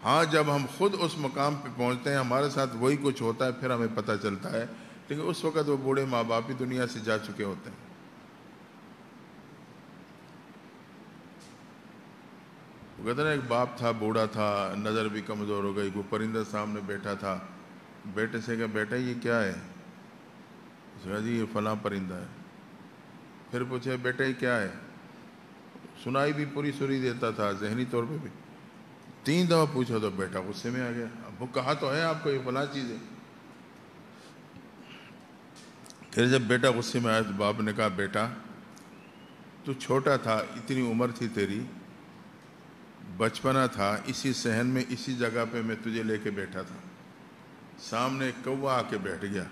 ہاں جب ہم خود اس مقام پہ پہنچتے ہیں، ہمارے ساتھ وہی کچھ ہوتا ہے، پھر ہمیں پتہ چلتا ہے. لیکن اس وقت وہ بوڑھے ماں باپ ہی دنیا سے جا چکے ہوتے ہیں. وہ کہتے ہیں ایک باپ تھا، بوڑھا تھا، نظر بھی کمزور ہو گئی. وہ پرندہ سامنے بیٹھا تھا، بیٹے سے کہا بیٹا یہ کیا ہے؟ اس نے کہا جی یہ فلاں پرندہ ہے. پھر پوچھے بیٹا یہ کیا ہے؟ سنائی بھی پوری سری دیتا تھا، ذہنی طور پہ بھی. 3 دفعہ پوچھا تو بیٹا غصے میں آ گیا. اب وہ کہا تو ہے آپ کو یہ فلاں چیز ہے. پھر جب بیٹا غصے میں آیا تو باپ نے کہا بیٹا تو چھوٹا تھا، اتنی عمر تھی تیری، بچپنا تھا، اسی صحن میں اسی جگہ پہ میں تجھے لے کے بیٹھا تھا، سامنے ایک کوا آ کے بیٹھ گیا.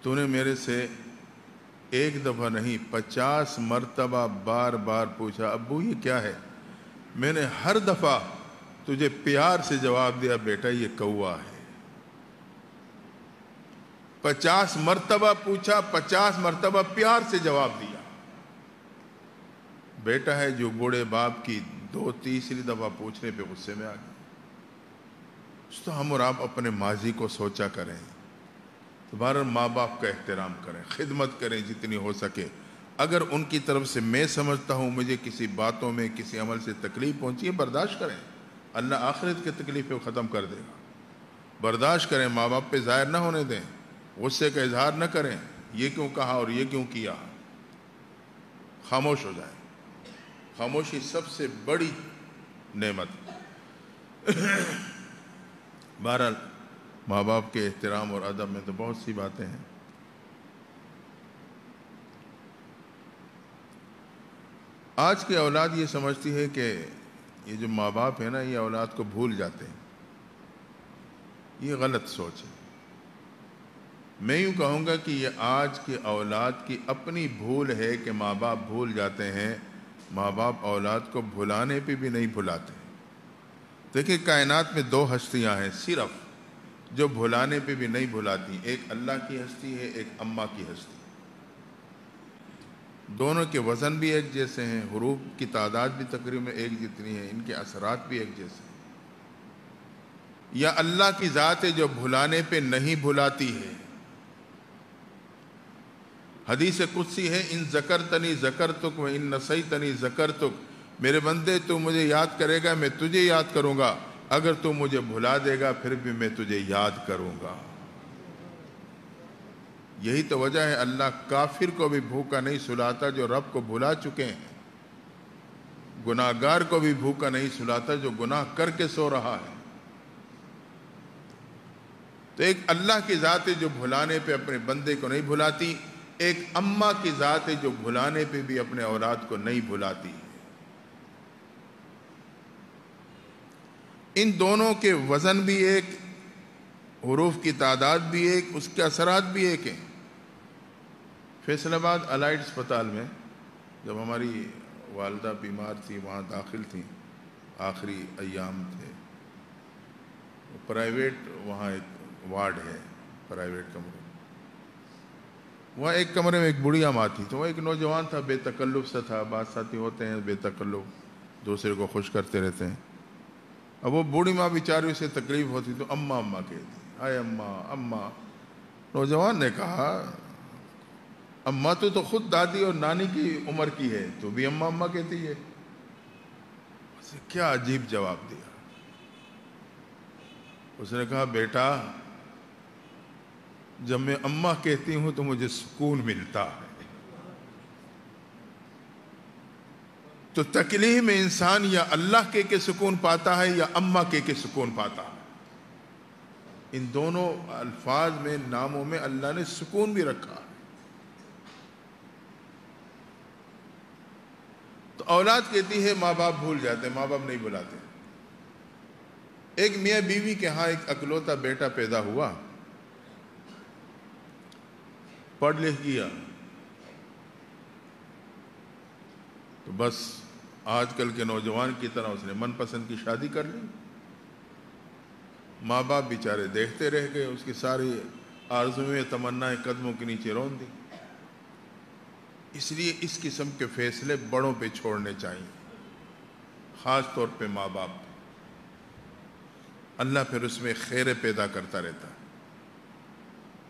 تو نے میرے سے 1 دفعہ نہیں 50 مرتبہ بار بار پوچھا ابو یہ کیا ہے؟ میں نے ہر دفعہ تجھے پیار سے جواب دیا بیٹا یہ کوا ہے. 50 مرتبہ پوچھا، 50 مرتبہ پیار سے جواب دیا. بیٹا ہے جو بوڑھے باپ کی 2-3 دفعہ پوچھنے پہ غصے میں آ گیا. تو ہم اور آپ اپنے ماضی کو سوچا کریں. دوبارہ ماں باپ کا احترام کریں، خدمت کریں جتنی ہو سکے. اگر ان کی طرف سے میں سمجھتا ہوں مجھے کسی باتوں میں کسی عمل سے تکلیف پہنچی ہے، برداشت کریں. اللہ آخرت کی تکلیف کو ختم کر دے گا. برداشت کریں، ماں باپ پہ ظاہر نہ ہونے دیں، غصے کا اظہار نہ کریں، یہ کیوں کہا اور یہ کیوں کیا. خاموش ہو جائیں. خاموشی سب سے بڑی نعمت. بہرحال ماں باپ کے احترام اور ادب میں تو بہت سی باتیں ہیں. آج کی اولاد یہ سمجھتی ہے کہ یہ جو ماں باپ ہیں نا یہ اولاد کو بھول جاتے ہیں. یہ غلط سوچ ہے. میں یوں کہوں گا کہ یہ آج کی اولاد کی اپنی بھول ہے کہ ماں باپ بھول جاتے ہیں. ماں باپ اولاد کو بھلانے پہ بھی نہیں بھلاتے. دیکھیں کائنات میں 2 ہستیاں ہیں صرف جو بھلانے پہ بھی نہیں بھلاتی. ایک اللہ کی ہستی ہے، ایک اماں کی ہستی. دونوں کے وزن بھی ایک جیسے ہیں، حروف کی تعداد بھی تقریباً ایک جتنی ہے، ان کے اثرات بھی ایک جیسے ہیں. یا اللہ کی ذات ہے جو بھلانے پہ نہیں بھلاتی ہے. حدیث قدسی ہے ان ذکرتنی ذکرتک و ان نسیتنی ذکرتک. میرے بندے تو مجھے یاد کرے گا میں تجھے یاد کروں گا، اگر تو مجھے بھلا دے گا پھر بھی میں تجھے یاد کروں گا. یہی تو وجہ ہے اللہ کافر کو بھی بھوکا نہیں سلاتا جو رب کو بھلا چکے ہیں، گناہگار کو بھی بھوکا نہیں سلاتا جو گناہ کر کے سو رہا ہے. تو ایک اللہ کی ذات ہے جو بھلانے پہ اپنے بندے کو نہیں بھلاتی، ایک اماں کی ذات ہے جو بھلانے پہ بھی اپنے اولاد کو نہیں بھلاتی. ان دونوں کے وزن بھی ایک، حروف کی تعداد بھی ایک، اس کے اثرات بھی ایک ہیں. فیصل آباد الائٹ اسپتال میں جب ہماری والدہ بیمار تھی، وہاں داخل تھیں، آخری ایام تھے. پرائیویٹ وہاں ایک وارڈ ہے پرائیویٹ کمرے، وہاں ایک کمرے میں ایک بڑھیا ماں تھی. تو وہ ایک نوجوان تھا، بے تکلف سا تھا. بعض ساتھی ہوتے ہیں بے تکلف، دوسرے کو خوش کرتے رہتے ہیں. اب وہ بوڑھی ماں بیچاری سے تکلیف ہوتی تو اماں اماں کہتی، آئے اماں اماں. نوجوان نے کہا اماں تو خود دادی اور نانی کی عمر کی ہے، تو بھی اماں اماں کہتی ہے. اسے کیا عجیب جواب دیا. اس نے کہا بیٹا جب میں اماں کہتی ہوں تو مجھے سکون ملتا ہے. تو تکلیف میں انسان یا اللہ کے سکون پاتا ہے یا اماں کے سکون پاتا ہے. ان دونوں الفاظ میں، ناموں میں اللہ نے سکون بھی رکھا. تو اولاد کہتی ہے ماں باپ بھول جاتے، ماں باپ نہیں بلاتے. ایک میاں بیوی کے ہاں ایک اکلوتا بیٹا پیدا ہوا، پڑھ لکھ گیا، تو بس آج کل کے نوجوان کی طرح اس نے من پسند کی شادی کر لی. ماں باپ بیچارے دیکھتے رہ گئے، اس کی ساری آرزویں تمنائیں قدموں کے نیچے رون دی. اس لیے اس قسم کے فیصلے بڑوں پہ چھوڑنے چاہیے، خاص طور پہ ماں باپ. اللہ پھر اس میں خیر پیدا کرتا رہتا ہے.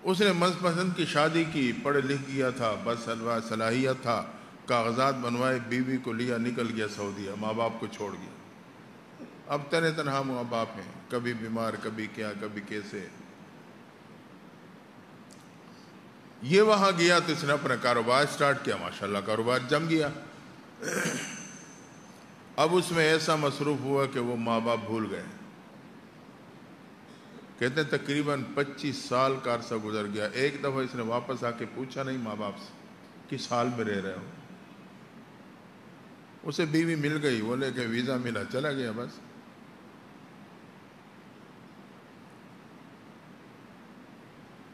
اس نے من پسند کی شادی کی، پڑھ لکھ گیا تھا، بس صلاحیت تھا، کاغذات بنوائے، بیوی کو لیا، نکل گیا سعودیہ، ماں باپ کو چھوڑ گیا. اب تنہا ماں باپ ہیں، کبھی بیمار، کبھی کیا، کبھی کیسے. یہ وہاں گیا تو اس نے اپنا کاروبار سٹارٹ کیا، ماشاءاللہ کاروبار جم گیا. اب اس میں ایسا مصروف ہوا کہ وہ ماں باپ بھول گئے. کہتے ہیں تقریباً 25 سال کا عرصہ گزر گیا. ایک دفعہ اس نے واپس آ کے پوچھا نہیں ماں باپ سے کس حال میں رہ رہے ہو. اسے بیوی مل گئی، وہ لے کے ویزا ملا، چلا گیا. بس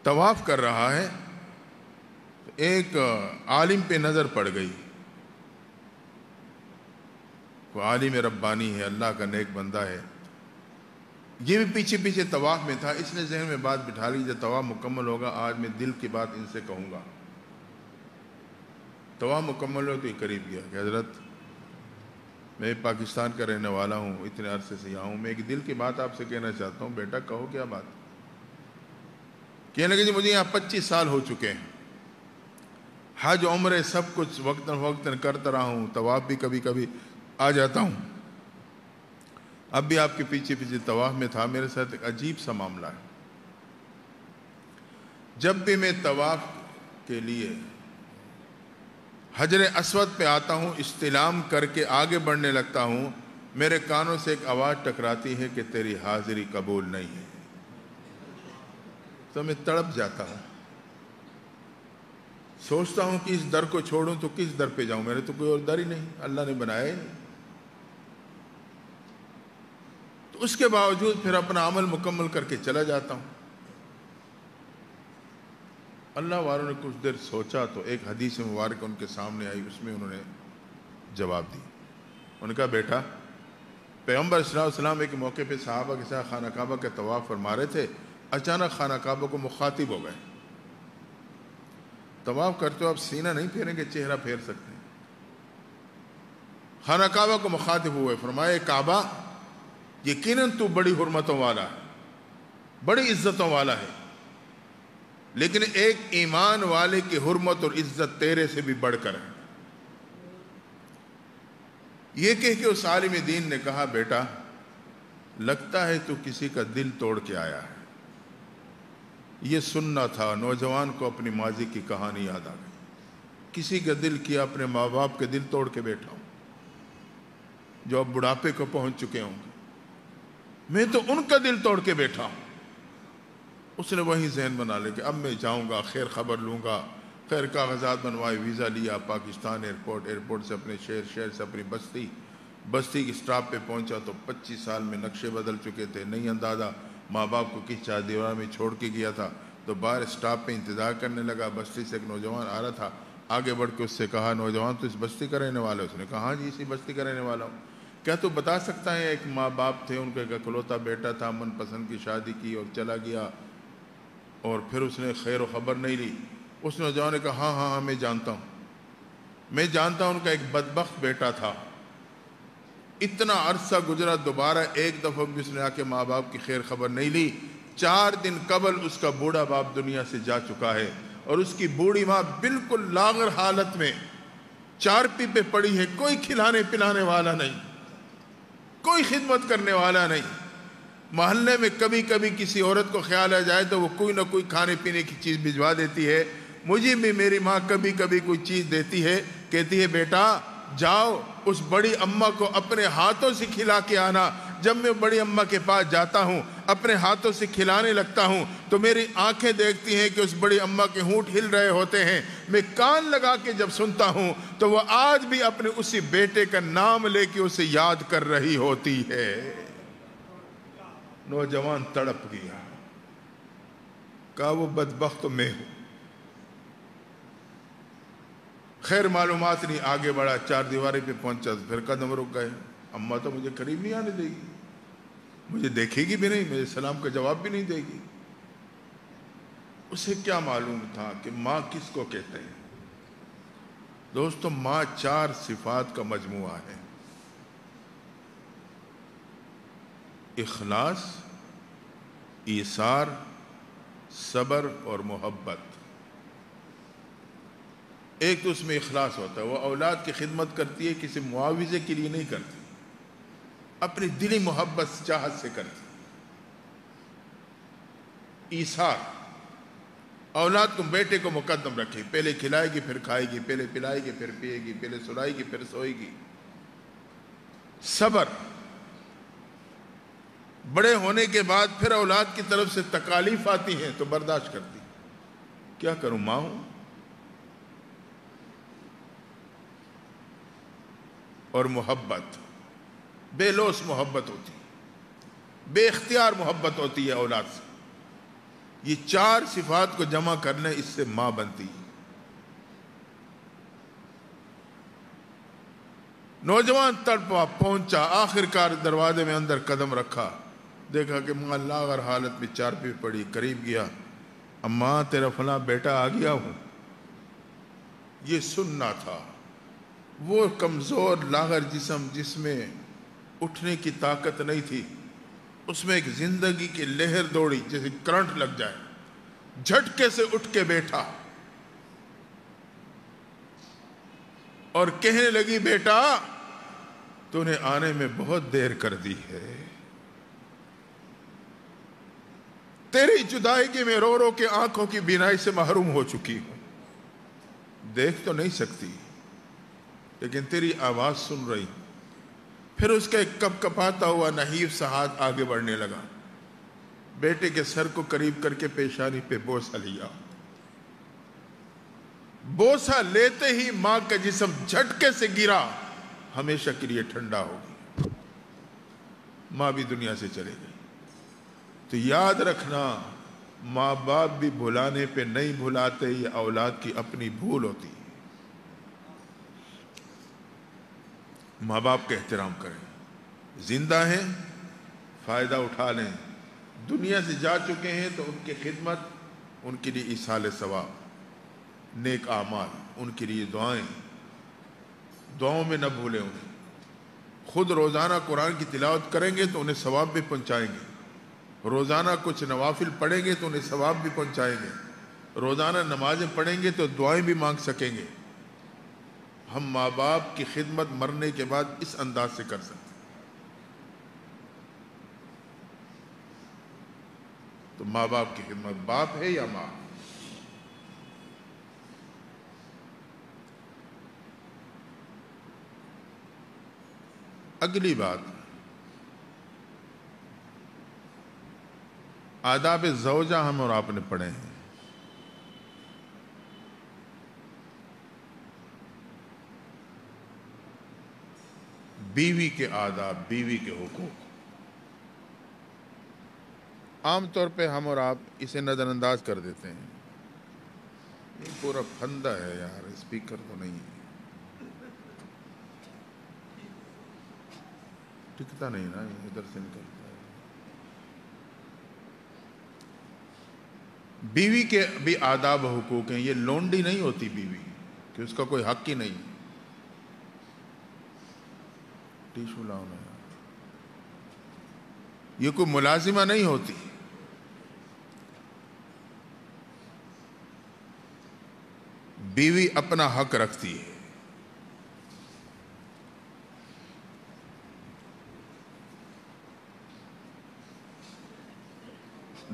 طواف کر رہا ہے، ایک عالم پہ نظر پڑ گئی. وہ عالم ربانی ہے، اللہ کا نیک بندہ ہے. یہ بھی پیچھے پیچھے طواف میں تھا. اس نے ذہن میں بات بٹھا لی جب طواف مکمل ہوگا آج میں دل کی بات ان سے کہوں گا. طواف مکمل ہو تو یہ قریب گیا کہ حضرت میں پاکستان کا رہنے والا ہوں، اتنے عرصے سے یہاں ہوں، میں ایک دل کی بات آپ سے کہنا چاہتا ہوں. بیٹا کہو کیا بات. کہنے لگے جی مجھے یہاں 25 سال ہو چکے ہیں، حج عمرے سب کچھ وقتاً فوقتاً کرتا رہا ہوں، طواف بھی کبھی کبھی آ جاتا ہوں. اب بھی آپ کے پیچھے پیچھے طواف میں تھا. میرے ساتھ ایک عجیب سا معاملہ ہے. جب بھی میں طواف کے لیے حجر اسود پہ آتا ہوں، استلام کر کے آگے بڑھنے لگتا ہوں، میرے کانوں سے ایک آواز ٹکراتی ہے کہ تیری حاضری قبول نہیں ہے. تو میں تڑپ جاتا ہوں، سوچتا ہوں کہ اس در کو چھوڑوں تو کس در پہ جاؤں. میرے تو کوئی اور در ہی نہیں، اللہ نے بنایا ہی نہیں. تو اس کے باوجود پھر اپنا عمل مکمل کر کے چلا جاتا ہوں. اللہ والوں نے کچھ دیر سوچا تو ایک حدیث مبارک ان کے سامنے آئی، اس میں انہوں نے جواب دی. انہوں نے کہا بیٹا پیغمبر صلی اللہ علیہ وسلم ایک موقع پہ صحابہ کے ساتھ خانہ کعبہ کے طواف فرما رہے تھے. اچانک خانہ کعبہ کو مخاطب ہو گئے. طواف کرتے ہو آپ سینہ نہیں پھیریں گے، چہرہ پھیر سکتے ہیں. خانہ کعبہ کو مخاطب ہوئے، فرمائے کعبہ یقیناً تو بڑی حرمتوں والا ہے، بڑی عزتوں والا ہے، لیکن ایک ایمان والے کی حرمت اور عزت تیرے سے بھی بڑھ کر ہے. یہ کہہ کے اس عالم دین نے کہا بیٹا لگتا ہے تو کسی کا دل توڑ کے آیا ہے. یہ سننا تھا. نوجوان کو اپنی ماضی کی کہانی یاد آ گئی. کسی کا دل کیا، اپنے ماں باپ کے دل توڑ کے بیٹھا ہوں جو اب بڑھاپے کو پہنچ چکے ہوں گے. میں تو ان کا دل توڑ کے بیٹھا ہوں. اس نے وہی ذہن بنا لے کہ اب میں جاؤں گا، خیر خبر لوں گا. خیر کاغذات بنوائے، ویزا لیا، پاکستان ایئرپورٹ سے اپنے شہر سے اپنی بستی کی سٹاپ پہ پہنچا تو 25 سال میں نقشے بدل چکے تھے. نہیں اندازہ ماں باپ کو کس چار دیوار میں چھوڑ کے گیا تھا. تو باہر سٹاپ پہ انتظار کرنے لگا. بستی سے ایک نوجوان آ رہا تھا، آگے بڑھ کے اس سے کہا نوجوان تو اس بستی کا رہنے والا ہے؟ اس نے کہا ہاں جی اسی بستی کا رہنے والا ہوں. کیا تو بتا سکتا ہے ایک ماں باپ تھے، ان کا ایک اکلوتا بیٹا تھا، من پسند کی شادی کی اور چلا گیا، اور پھر اس نے خیر و خبر نہیں لی؟ اس نوجوان نے کہا ہاں ہاں میں جانتا ہوں، میں جانتا ہوں، ان کا ایک بدبخت بیٹا تھا، اتنا عرصہ گزرا، دوبارہ ایک دفعہ بھی اس نے آ کے ماں باپ کی خیر خبر نہیں لی۔ 4 دن قبل اس کا بوڑھا باپ دنیا سے جا چکا ہے، اور اس کی بوڑھی ماں بالکل لاغر حالت میں چارپی پہ پڑی ہے، کوئی کھلانے پلانے والا نہیں، کوئی خدمت کرنے والا نہیں۔ محلے میں کبھی کبھی کسی عورت کو خیال آ جائے تو وہ کوئی نہ کوئی کھانے پینے کی چیز بھجوا دیتی ہے۔ مجھے بھی میری ماں کبھی کبھی کوئی چیز دیتی ہے، کہتی ہے بیٹا جاؤ اس بڑی اماں کو اپنے ہاتھوں سے کھلا کے آنا۔ جب میں بڑی اماں کے پاس جاتا ہوں، اپنے ہاتھوں سے کھلانے لگتا ہوں تو میری آنکھیں دیکھتی ہیں کہ اس بڑی اماں کے ہونٹ ہل رہے ہوتے ہیں۔ میں کان لگا کے جب سنتا ہوں تو وہ آج بھی اپنے اسی بیٹے کا نام لے کے اسے یاد کر رہی ہوتی ہے۔ نوجوان تڑپ گیا، کہا وہ بدبخت تو میں ہوں۔ خیر معلومات نہیں، آگے بڑھا، 4 دیواری پہ پہنچا، پھر قدم رک گئے۔ اماں تو مجھے قریب نہیں آنے دے گی، مجھے دیکھے گی بھی نہیں، مجھے سلام کا جواب بھی نہیں دے گی۔ اسے کیا معلوم تھا کہ ماں کس کو کہتے ہیں؟ دوستو، ماں 4 صفات کا مجموعہ ہے: اخلاص، ایثار، صبر اور محبت۔ ایک تو اس میں اخلاص ہوتا ہے، وہ اولاد کی خدمت کرتی ہے، کسی معاوضے کے لیے نہیں کرتی، اپنی دلی محبت چاہت سے کرتی۔ ایثار، اولاد کو، بیٹے کو مقدم رکھے، پہلے کھلائے گی پھر کھائے گی، پہلے پلائے گی پھر پیے گی، پہلے سلائے گی پھر سوئے گی۔ صبر، بڑے ہونے کے بعد پھر اولاد کی طرف سے تکالیف آتی ہیں تو برداشت کرتی، کیا کروں ماں ہوں۔ اور محبت، بے لوث محبت ہوتی ہے، بے اختیار محبت ہوتی ہے اولاد سے۔ یہ 4 صفات کو جمع کرنے، اس سے ماں بنتی ہے۔ نوجوان تڑپا، پہنچا، آخر کار دروازے میں اندر قدم رکھا، دیکھا کہ ماں لاغر حالت میں چارپی پڑی، قریب گیا، اماں تیرا فلاں بیٹا آ گیا ہوں۔ یہ سننا تھا، وہ کمزور لاغر جسم جس میں اٹھنے کی طاقت نہیں تھی، اس میں ایک زندگی کی لہر دوڑی، جیسے کرنٹ لگ جائے، جھٹکے سے اٹھ کے بیٹھا اور کہنے لگی بیٹا تو نے آنے میں بہت دیر کر دی ہے، تیری جدائی کی میں رو رو کے آنکھوں کی بینائی سے محروم ہو چکی ہوں، دیکھ تو نہیں سکتی لیکن تیری آواز سن رہی ہوں۔ پھر اس کا ایک کپ کپاتا ہوا نحیف سا ہاتھ آگے بڑھنے لگا، بیٹے کے سر کو قریب کر کے پیشانی پہ بوسہ لیا۔ بوسہ لیتے ہی ماں کا جسم جھٹکے سے گرا، ہمیشہ کے لیے ٹھنڈا ہو گیا، ماں بھی دنیا سے چلے گئی۔ تو یاد رکھنا، ماں باپ بھی بھلانے پہ نہیں بھلاتے، یہ اولاد کی اپنی بھول ہوتی ہے۔ ماں باپ کا احترام کریں، زندہ ہیں فائدہ اٹھا لیں، دنیا سے جا چکے ہیں تو ان کی خدمت، ان کے لیے ایصال ثواب، نیک اعمال، ان کے لیے دعائیں، دعاؤں میں نہ بھولیں انہیں۔ خود روزانہ قرآن کی تلاوت کریں گے تو انہیں ثواب بھی پہنچائیں گے، روزانہ کچھ نوافل پڑھیں گے تو انہیں ثواب بھی پہنچائیں گے، روزانہ نمازیں پڑھیں گے تو دعائیں بھی مانگ سکیں گے۔ ہم ماں باپ کی خدمت مرنے کے بعد اس انداز سے کر سکتے ہیں۔ تو ماں باپ کی خدمت، باپ ہے یا ماں؟ اگلی بات، آداب زوجہ ہم اور آپ نے پڑھے ہیں۔ بیوی کے آداب، بیوی کے حقوق، عام طور پہ ہم اور آپ اسے نظر انداز کر دیتے ہیں۔ یہ پورا پھندا ہے یار، اسپیکر تو نہیں ہے۔ ٹکتا نہیں نا، ادھر سے نکلتا ہے۔ بیوی کے بھی آداب و حقوق ہیں، یہ لونڈی نہیں ہوتی بیوی کہ اس کا کوئی حق ہی نہیں۔ ٹیشو لاؤ نا، یہ کوئی ملازمہ نہیں ہوتی۔ بیوی اپنا حق رکھتی ہے۔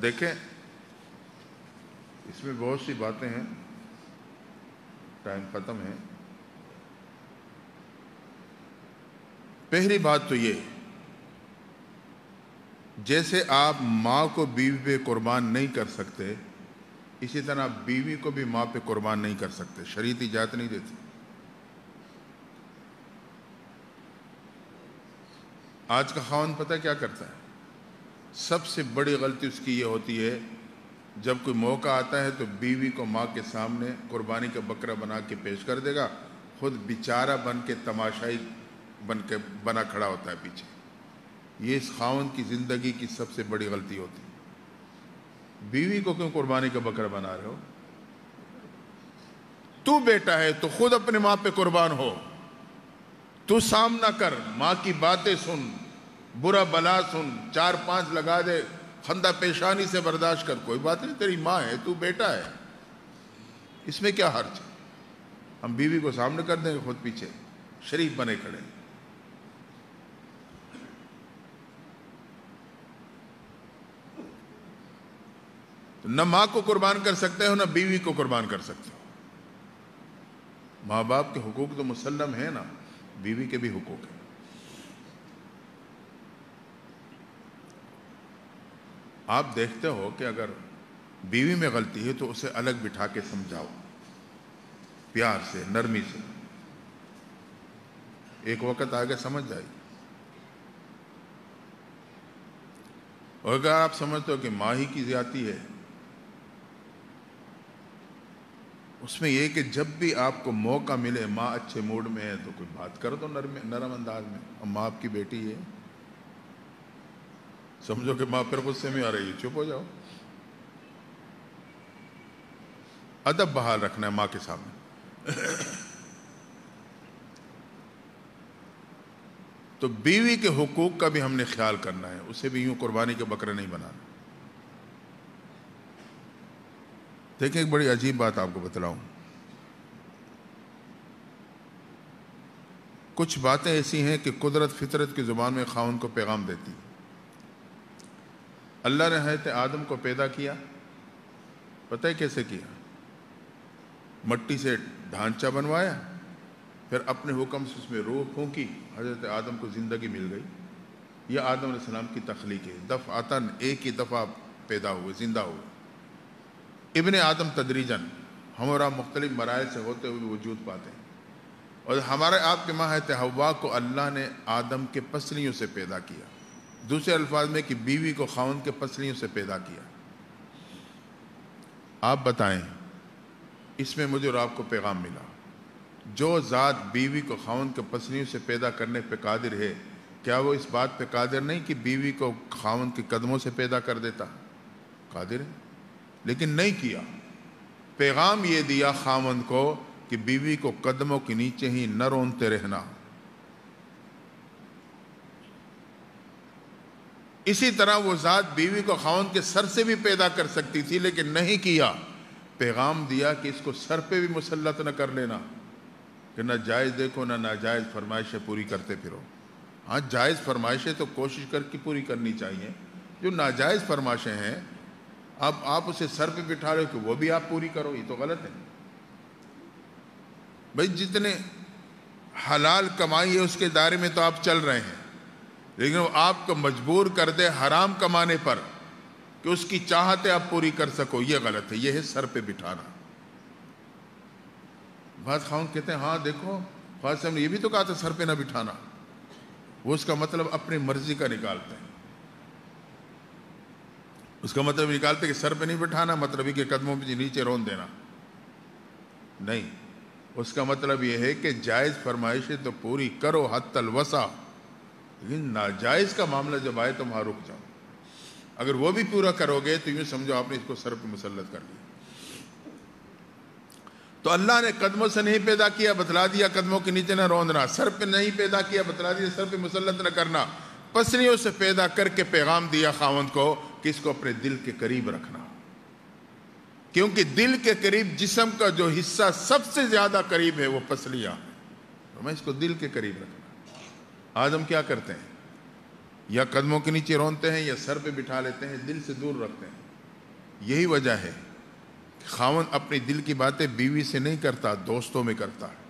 دیکھیں اس میں بہت سی باتیں ہیں، ٹائم ختم ہے۔ پہلی بات تو یہ، جیسے آپ ماں کو بیوی پہ قربان نہیں کر سکتے، اسی طرح بیوی کو بھی ماں پہ قربان نہیں کر سکتے، شریعت اجازت نہیں دیتی۔ آج کا خاوند پتہ کیا کرتا ہے؟ سب سے بڑی غلطی اس کی یہ ہوتی ہے، جب کوئی موقع آتا ہے تو بیوی کو ماں کے سامنے قربانی کا بکرا بنا کے پیش کر دے گا، خود بیچارہ بن کے تماشائی بنا کھڑا ہوتا ہے پیچھے۔ یہ اس خاوند کی زندگی کی سب سے بڑی غلطی ہوتی ہے۔ بیوی کو کیوں قربانی کا بکرا بنا رہے ہو؟ تو بیٹا ہے تو خود اپنے ماں پہ قربان ہو، تو سامنا کر، ماں کی باتیں سن، برا بلا سن، 4-5 لگا دے، خندہ پیشانی سے برداشت کر، کوئی بات نہیں، تیری ماں ہے، تو بیٹا ہے، اس میں کیا حرج ہے؟ ہم بیوی کو سامنے کر دیں گے، خود پیچھے شریف بنے کھڑے۔ تو نہ ماں کو قربان کر سکتے ہو، نہ بیوی کو قربان کر سکتے ہو۔ ماں باپ کے حقوق تو مسلم ہیں نا، بیوی کے بھی حقوق ہیں۔ آپ دیکھتے ہو کہ اگر بیوی میں غلطی ہے تو اسے الگ بٹھا کے سمجھاؤ، پیار سے، نرمی سے، ایک وقت آگے سمجھ جائے۔ اور اگر آپ سمجھتے ہو کہ ماں ہی کی زیادتی ہے، اس میں یہ کہ جب بھی آپ کو موقع ملے، ماں اچھے موڈ میں ہے تو کوئی بات کر دو نرم انداز میں، اب ماں آپ کی بیٹی ہے، سمجھو کہ ماں پھر غصے میں آ رہی ہے، چپ ہو جاؤ۔ ادب بحال رکھنا ہے ماں کے سامنے۔ تو بیوی کے حقوق کا بھی ہم نے خیال کرنا ہے، اسے بھی یوں قربانی کے بکرے نہیں بنانا۔ دیکھیں ایک بڑی عجیب بات آپ کو بتلاؤں، کچھ باتیں ایسی ہیں کہ قدرت فطرت کی زبان میں خاوند کو پیغام دیتی۔ اللہ نے حضرت آدم کو پیدا کیا، پتہ ہے کیسے کیا؟ مٹی سے ڈھانچہ بنوایا، پھر اپنے حکم سے اس میں روح پھونکی، حضرت آدم کو زندگی مل گئی۔ یہ آدم علیہ السلام کی تخلیق ہے، دفعتاً ایک ہی دفعہ پیدا ہوئے، زندہ ہوئے۔ ابن آدم تدریجاً، ہم اور آپ مختلف مراحل سے ہوتے ہوئے وجود پاتے ہیں، اور ہمارے آپ کے ماں حضرت حوا کو اللہ نے آدم کے پسلیوں سے پیدا کیا، دوسرے الفاظ میں کہ بیوی کو خاوند کے پسلیوں سے پیدا کیا۔ آپ بتائیں، اس میں مجھے اور آپ کو پیغام ملا، جو ذات بیوی کو خاوند کے پسلیوں سے پیدا کرنے پہ قادر ہے، کیا وہ اس بات پہ قادر نہیں کہ بیوی کو خاوند کے قدموں سے پیدا کر دیتا؟ قادر ہے، لیکن نہیں کیا۔ پیغام یہ دیا خاوند کو کہ بیوی کو قدموں کے نیچے ہی نہ رونتے رہنا۔ اسی طرح وہ ذات بیوی کو خاوند کے سر سے بھی پیدا کر سکتی تھی، لیکن نہیں کیا۔ پیغام دیا کہ اس کو سر پہ بھی مسلط نہ کر لینا، کہ نہ جائز دیکھو نہ ناجائز فرمائشیں پوری کرتے پھرو۔ ہاں جائز فرمائشیں تو کوشش کر کے پوری کرنی چاہیے، جو ناجائز فرمائشیں ہیں اب آپ اسے سر پہ بٹھا رہے ہو کہ وہ بھی آپ پوری کرو، یہ تو غلط ہے۔ بھئی جتنے حلال کمائی ہے اس کے دائرے میں تو آپ چل رہے ہیں، لیکن وہ آپ کو مجبور کر دے حرام کمانے پر کہ اس کی چاہتیں آپ پوری کر سکو، یہ غلط ہے، یہ ہے سر پہ بٹھانا۔ بعض خاوند کہتے ہیں ہاں دیکھو خواجہ صاحب نے یہ بھی تو کہا تھا سر پہ نہ بٹھانا، وہ اس کا مطلب اپنی مرضی کا نکالتے ہیں، اس کا مطلب نکالتے کہ سر پہ نہیں بٹھانا، مطلب ہی کہ قدموں پہ نیچے رون دینا، نہیں، اس کا مطلب یہ ہے کہ جائز فرمائشیں تو پوری کرو حتی الوسع، لیکن ناجائز کا معاملہ جب آئے تو وہاں رک جاؤ. اگر وہ بھی پورا کرو گے تو یوں سمجھو آپ نے اس کو سر پہ مسلط کر لیا. تو اللہ نے قدموں سے نہیں پیدا کیا، بتلا دیا قدموں کے نیچے نہ روندنا. سر پہ نہیں پیدا کیا، بتلا دیا سر پہ مسلط نہ کرنا. پسلیوں سے پیدا کر کے پیغام دیا خاوند کو کہ اس کو اپنے دل کے قریب رکھنا، کیونکہ دل کے قریب جسم کا جو حصہ سب سے زیادہ قریب ہے وہ پسلیاں. تو میں اس کو دل کے قریب رکھنا. آج ہم کیا کرتے ہیں؟ یا قدموں کے نیچے رونتے ہیں یا سر پہ بٹھا لیتے ہیں، دل سے دور رکھتے ہیں. یہی وجہ ہے کہ خاوند اپنی دل کی باتیں بیوی سے نہیں کرتا، دوستوں میں کرتا ہے.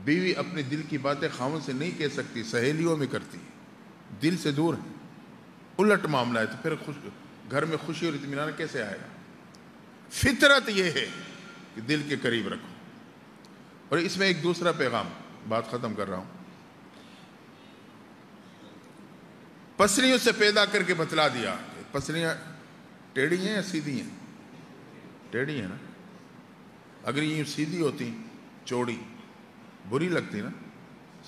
بیوی اپنی دل کی باتیں خاوند سے نہیں کہہ سکتی، سہیلیوں میں کرتی ہے. دل سے دور ہے، الٹ معاملہ ہے. تو پھر گھر میں خوشی اور اطمینان کیسے آئے گا؟ فطرت یہ ہے کہ دل کے قریب رکھو. اور اس میں ایک دوسرا پیغام، بات ختم کر رہا ہوں. پسلیوں سے پیدا کر کے بتلا دیا. پسلیاں ٹیڑھی ہیں یا سیدھی ہیں؟ ٹیڑھی ہیں نا. اگر یہ سیدھی ہوتی چوڑی بری لگتی نا،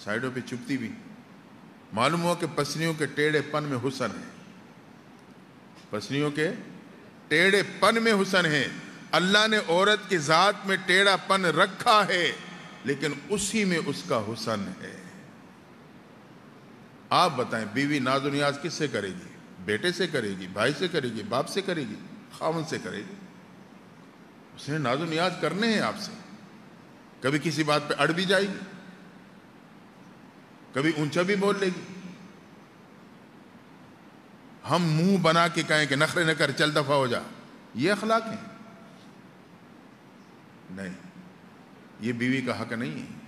سائڈوں پہ چپتی بھی. معلوم ہو کہ پسلیوں کے ٹیڑھے پن میں حسن ہے. پسلیوں کے ٹیڑھے پن میں حسن ہے. اللہ نے عورت کی ذات میں ٹیڑھا پن رکھا ہے، لیکن اسی میں اس کا حسن ہے. آپ بتائیں، بیوی ناز و نیاز کس سے کرے گی؟ بیٹے سے کرے گی، بھائی سے کرے گی، باپ سے کرے گی، خاوند سے کرے گی. اس نے ناز و نیاز کرنے ہیں آپ سے. کبھی کسی بات پہ اڑ بھی جائے گی، کبھی اونچا بھی بول لے گی. ہم منہ بنا کے کہیں کہ نخرے نہ کر، چل دفعہ ہو جا، یہ اخلاق ہے؟ نہیں، یہ بیوی کا حق نہیں ہے.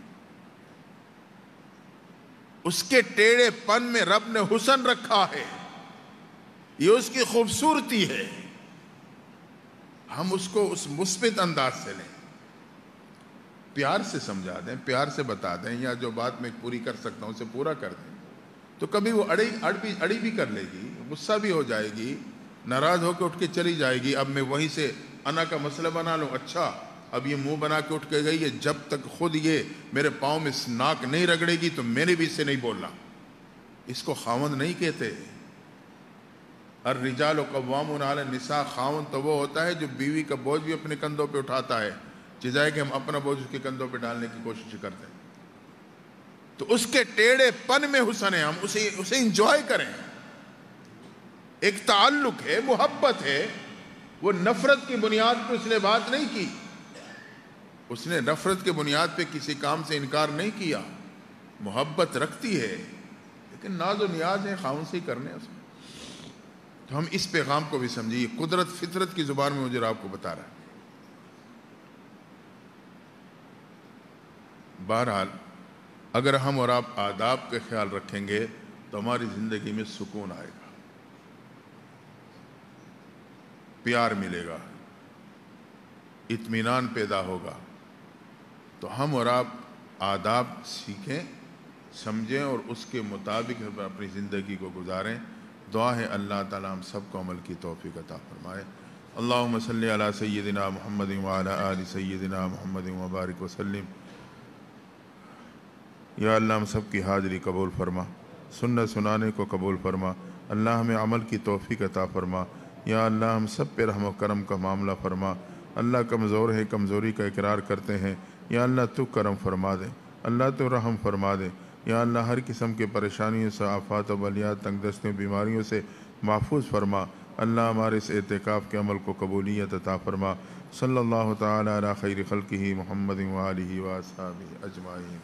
اس کے ٹیڑھے پن میں رب نے حسن رکھا ہے، یہ اس کی خوبصورتی ہے. ہم اس کو اس مثبت انداز سے لیں، پیار سے سمجھا دیں، پیار سے بتا دیں، یا جو بات میں پوری کر سکتا ہوں اسے پورا کر دیں. تو کبھی وہ اڑی بھی کر لے گی، غصہ بھی ہو جائے گی، ناراض ہو کے اٹھ کے چلی جائے گی. اب میں وہیں سے انا کا مسئلہ بنا لوں. اچھا اب یہ منہ بنا کے اٹھ کے گئی ہے، جب تک خود یہ میرے پاؤں میں ناک نہیں رگڑے گی تو میں نے بھی اس سے نہیں بولنا. اس کو خاوند نہیں کہتے. الرجال قوامون علی النساء. خاوند تو وہ ہوتا ہے جو بیوی کا بوجھ بھی اپنے کندھوں پہ اٹھاتا ہے، جزائے کہ ہم اپنا بوجھ اس کے کندھوں پہ ڈالنے کی کوشش کرتے ہیں. تو اس کے ٹیڑھے پن میں حسن ہے، ہم اسے انجوائے کریں. ایک تعلق ہے، محبت ہے. وہ نفرت کی بنیاد پہ اس نے بات نہیں کی. اس نے نفرت کے بنیاد پہ کسی کام سے انکار نہیں کیا. محبت رکھتی ہے، لیکن ناز و نیاز ہے خاوند سے ہی کرنے اس میں. تو ہم اس پیغام کو بھی سمجھیے. قدرت فطرت کی زبان میں مجھے آپ کو بتا رہا ہے. بہرحال اگر ہم اور آپ آداب کا خیال رکھیں گے تو ہماری زندگی میں سکون آئے گا، پیار ملے گا، اطمینان پیدا ہوگا. تو ہم اور آپ آداب سیکھیں، سمجھیں اور اس کے مطابق اپنی زندگی کو گزاریں. دعا ہے اللہ تعالی ہم سب کو عمل کی توفیق عطا فرمائے. اللہم صلی علی سیدنا محمد وعلی آل سیدنا محمد وبارک وسلم. یا اللہ ہم سب کی حاضری قبول فرما، سنت سنانے کو قبول فرما. اللہ ہمیں عمل کی توفیق عطا فرما. یا اللہ ہم سب پہ رحم و کرم کا معاملہ فرما. اللہ کمزور ہے، کمزوری کا اقرار کرتے ہیں. یا اللہ تو کرم فرما دے، اللہ تو رحم فرما دے. یا اللہ ہر قسم کے پریشانیوں سے، آفات و بلیات، تنگ دستیوں، بیماریوں سے محفوظ فرما. اللہ ہمارے اس اعتکاف کے عمل کو قبولیت عطا فرما. صلی اللہ تعالی علی خیر خلقہ محمد وآلہ وآصحابہ اجمعین.